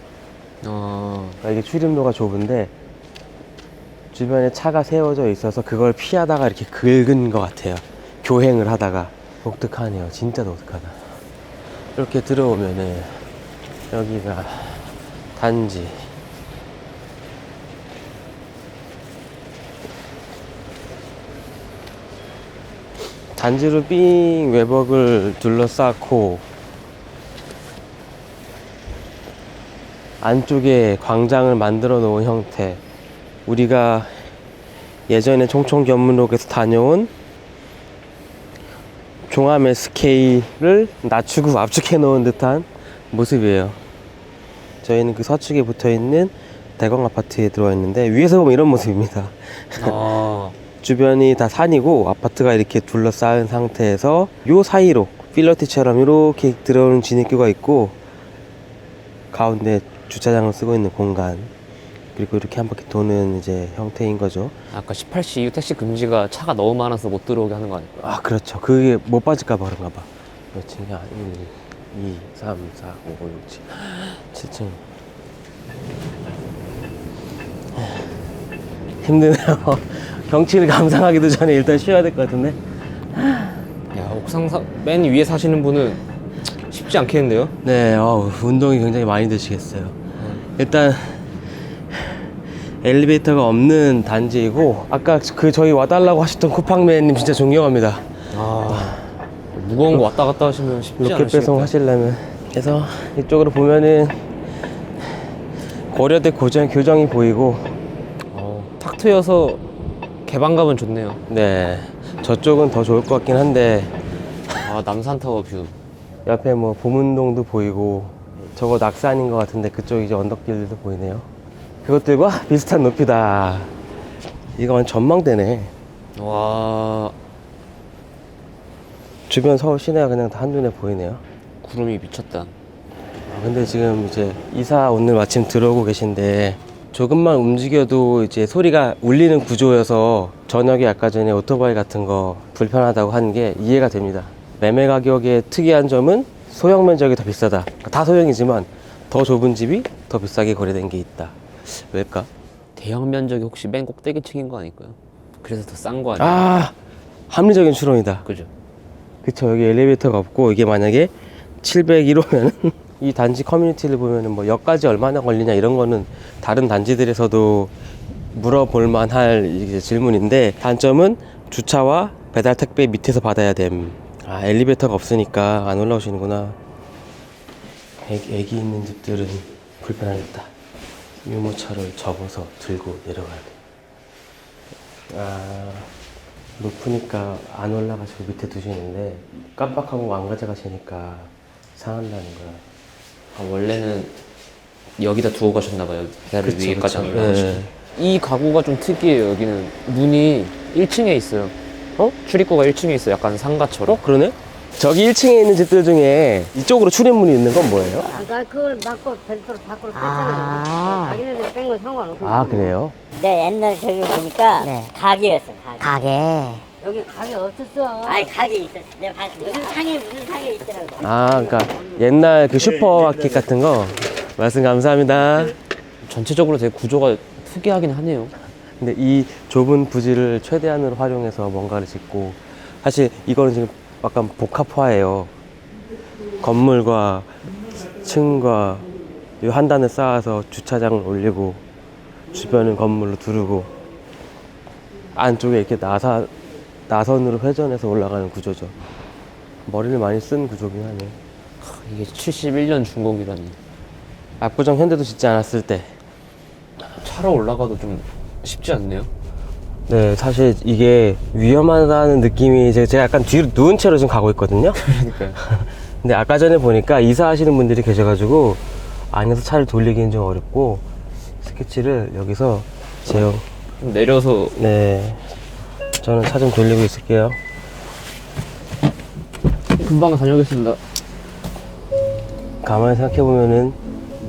그러니까 이게 출입로가 좁은데 주변에 차가 세워져 있어서 그걸 피하다가 이렇게 긁은 것 같아요. 교행을 하다가. 독특하네요. 진짜 독특하다. 이렇게 들어오면은 여기가 단지. 단지로 삥 외벽을 둘러싸고 안쪽에 광장을 만들어 놓은 형태. 우리가 예전에 총총견문록에서 다녀온 종암 SK를 낮추고 압축해 놓은 듯한 모습이에요. 저희는 그 서측에 붙어 있는 대광 아파트에 들어와 있는데, 위에서 보면 이런 모습입니다. 주변이 다 산이고 아파트가 이렇게 둘러싸인 상태에서 요 사이로 필러티처럼 이렇게 들어오는 진입구가 있고 가운데 주차장을 쓰고 있는 공간, 그리고 이렇게 한 바퀴 도는 이제 형태인 거죠. 아까 18시 이후 택시 금지가 차가 너무 많아서 못 들어오게 하는 거 아닐까요? 아 그렇죠. 그게 못 빠질까 봐 그런가 봐. 몇 층이야? 1, 2, 3, 4, 5, 6, 7, 7층. 힘드네요. 경치를 감상하기도 전에 일단 쉬어야 될 것 같은데. 야, 옥상 맨 위에 사시는 분은 쉽지 않겠는데요? 네, 운동이 굉장히 많이 되시겠어요. 일단 엘리베이터가 없는 단지이고, 아까 그 저희 와달라고 하셨던 쿠팡맨님 진짜 존경합니다. 무거운 거 왔다 갔다 하시면 쉽지 로켓 않으시겠다. 배송 하시려면. 그래서 이쪽으로 보면은 고려대 교정이 보이고, 탁 트여서 개방감은 좋네요. 네, 저쪽은 더 좋을 것 같긴 한데. 남산타워 뷰. 옆에 뭐 보문동도 보이고, 저거 낙산인 것 같은데 그쪽 이제 언덕길들도 보이네요. 그것들과 비슷한 높이다. 이건 전망대네. 와, 주변 서울 시내가 그냥 다 한눈에 보이네요. 구름이 미쳤다. 근데 지금 이제 이사 오늘 마침 들어오고 계신데, 조금만 움직여도 이제 소리가 울리는 구조여서 저녁에 아까 전에 오토바이 같은 거 불편하다고 하는 게 이해가 됩니다. 매매 가격의 특이한 점은 소형 면적이 더 비싸다. 다 소형이지만 더 좁은 집이 더 비싸게 거래된 게 있다. 왜일까? 대형 면적이 혹시 맨 꼭대기층인 거 아닐까요? 그래서 더 싼 거 아니에요? 합리적인 추론이다. 그죠? 그쵸. 여기 엘리베이터가 없고, 이게 만약에 701호면은 이 단지 커뮤니티를 보면은 뭐 역까지 얼마나 걸리냐 이런 거는 다른 단지들에서도 물어볼 만할 이제 질문인데, 단점은 주차와 배달 택배 밑에서 받아야 됨. 엘리베이터가 없으니까 안 올라오시는구나. 애기 있는 집들은 불편하겠다. 유모차를 접어서 들고 내려가야 돼. 높으니까 안 올라가시고 밑에 두시는데 깜빡하고 안 가져가시니까 상한다는 거야. 원래는 여기다 두고 가셨나봐요. 배달을 그쵸, 위에까지 그쵸. 안 올라가시고. 네. 이 가구가 좀 특이해요. 여기는 문이 1층에 있어요. 출입구가 1층에 있어요. 약간 상가처럼. 그러네? 저기 1층에 있는 집들 중에 이쪽으로 출입문이 있는 건 뭐예요? 아까 그걸 막고 별도로 밖으로 뺐잖아요. 자기네들 뺀 건 상관없고. 그래요? 네, 옛날 저기 보니까 가게였어, 가게. 가게. 여기 가게 없었어. 아니, 가게 있었어. 내가 봤어. 무슨 상에 있더라고. 그러니까 옛날 그 슈퍼마켓 같은 거. 말씀 감사합니다. 전체적으로 되게 구조가 특이하긴 하네요. 근데 이 좁은 부지를 최대한으로 활용해서 뭔가를 짓고, 사실 이거는 지금 약간 복합화예요. 건물과 층과 이 한 단을 쌓아서 주차장을 올리고, 주변은 건물로 두르고, 안쪽에 이렇게 나선으로 회전해서 올라가는 구조죠. 머리를 많이 쓴 구조긴 하네. 이게 71년 준공이라니. 압구정 현대도 짓지 않았을 때. 차로 올라가도 좀 쉽지 않네요. 네, 사실 이게 위험하다는 느낌이, 제가 약간 뒤로 누운 채로 지금 가고 있거든요. 그러니까요. 근데 아까 전에 보니까 이사하시는 분들이 계셔가지고 안에서 차를 돌리기는 좀 어렵고, 스케치를 여기서 좀 내려서. 네, 저는 차 좀 돌리고 있을게요. 금방 다녀오겠습니다. 가만히 생각해보면은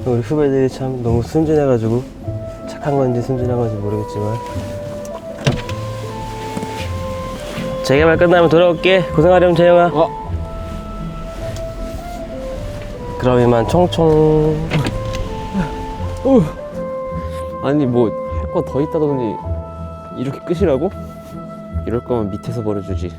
우리 후배들이 참 너무 순진해가지고, 착한 건지 순진한 건지 모르겠지만, 재개발 끝나면 돌아올게. 고생하렴, 재영아. 그럼 이만 총총. 아니 뭐 할 거 더 있다더니 이렇게 끝이라고? 이럴 거면 밑에서 버려주지.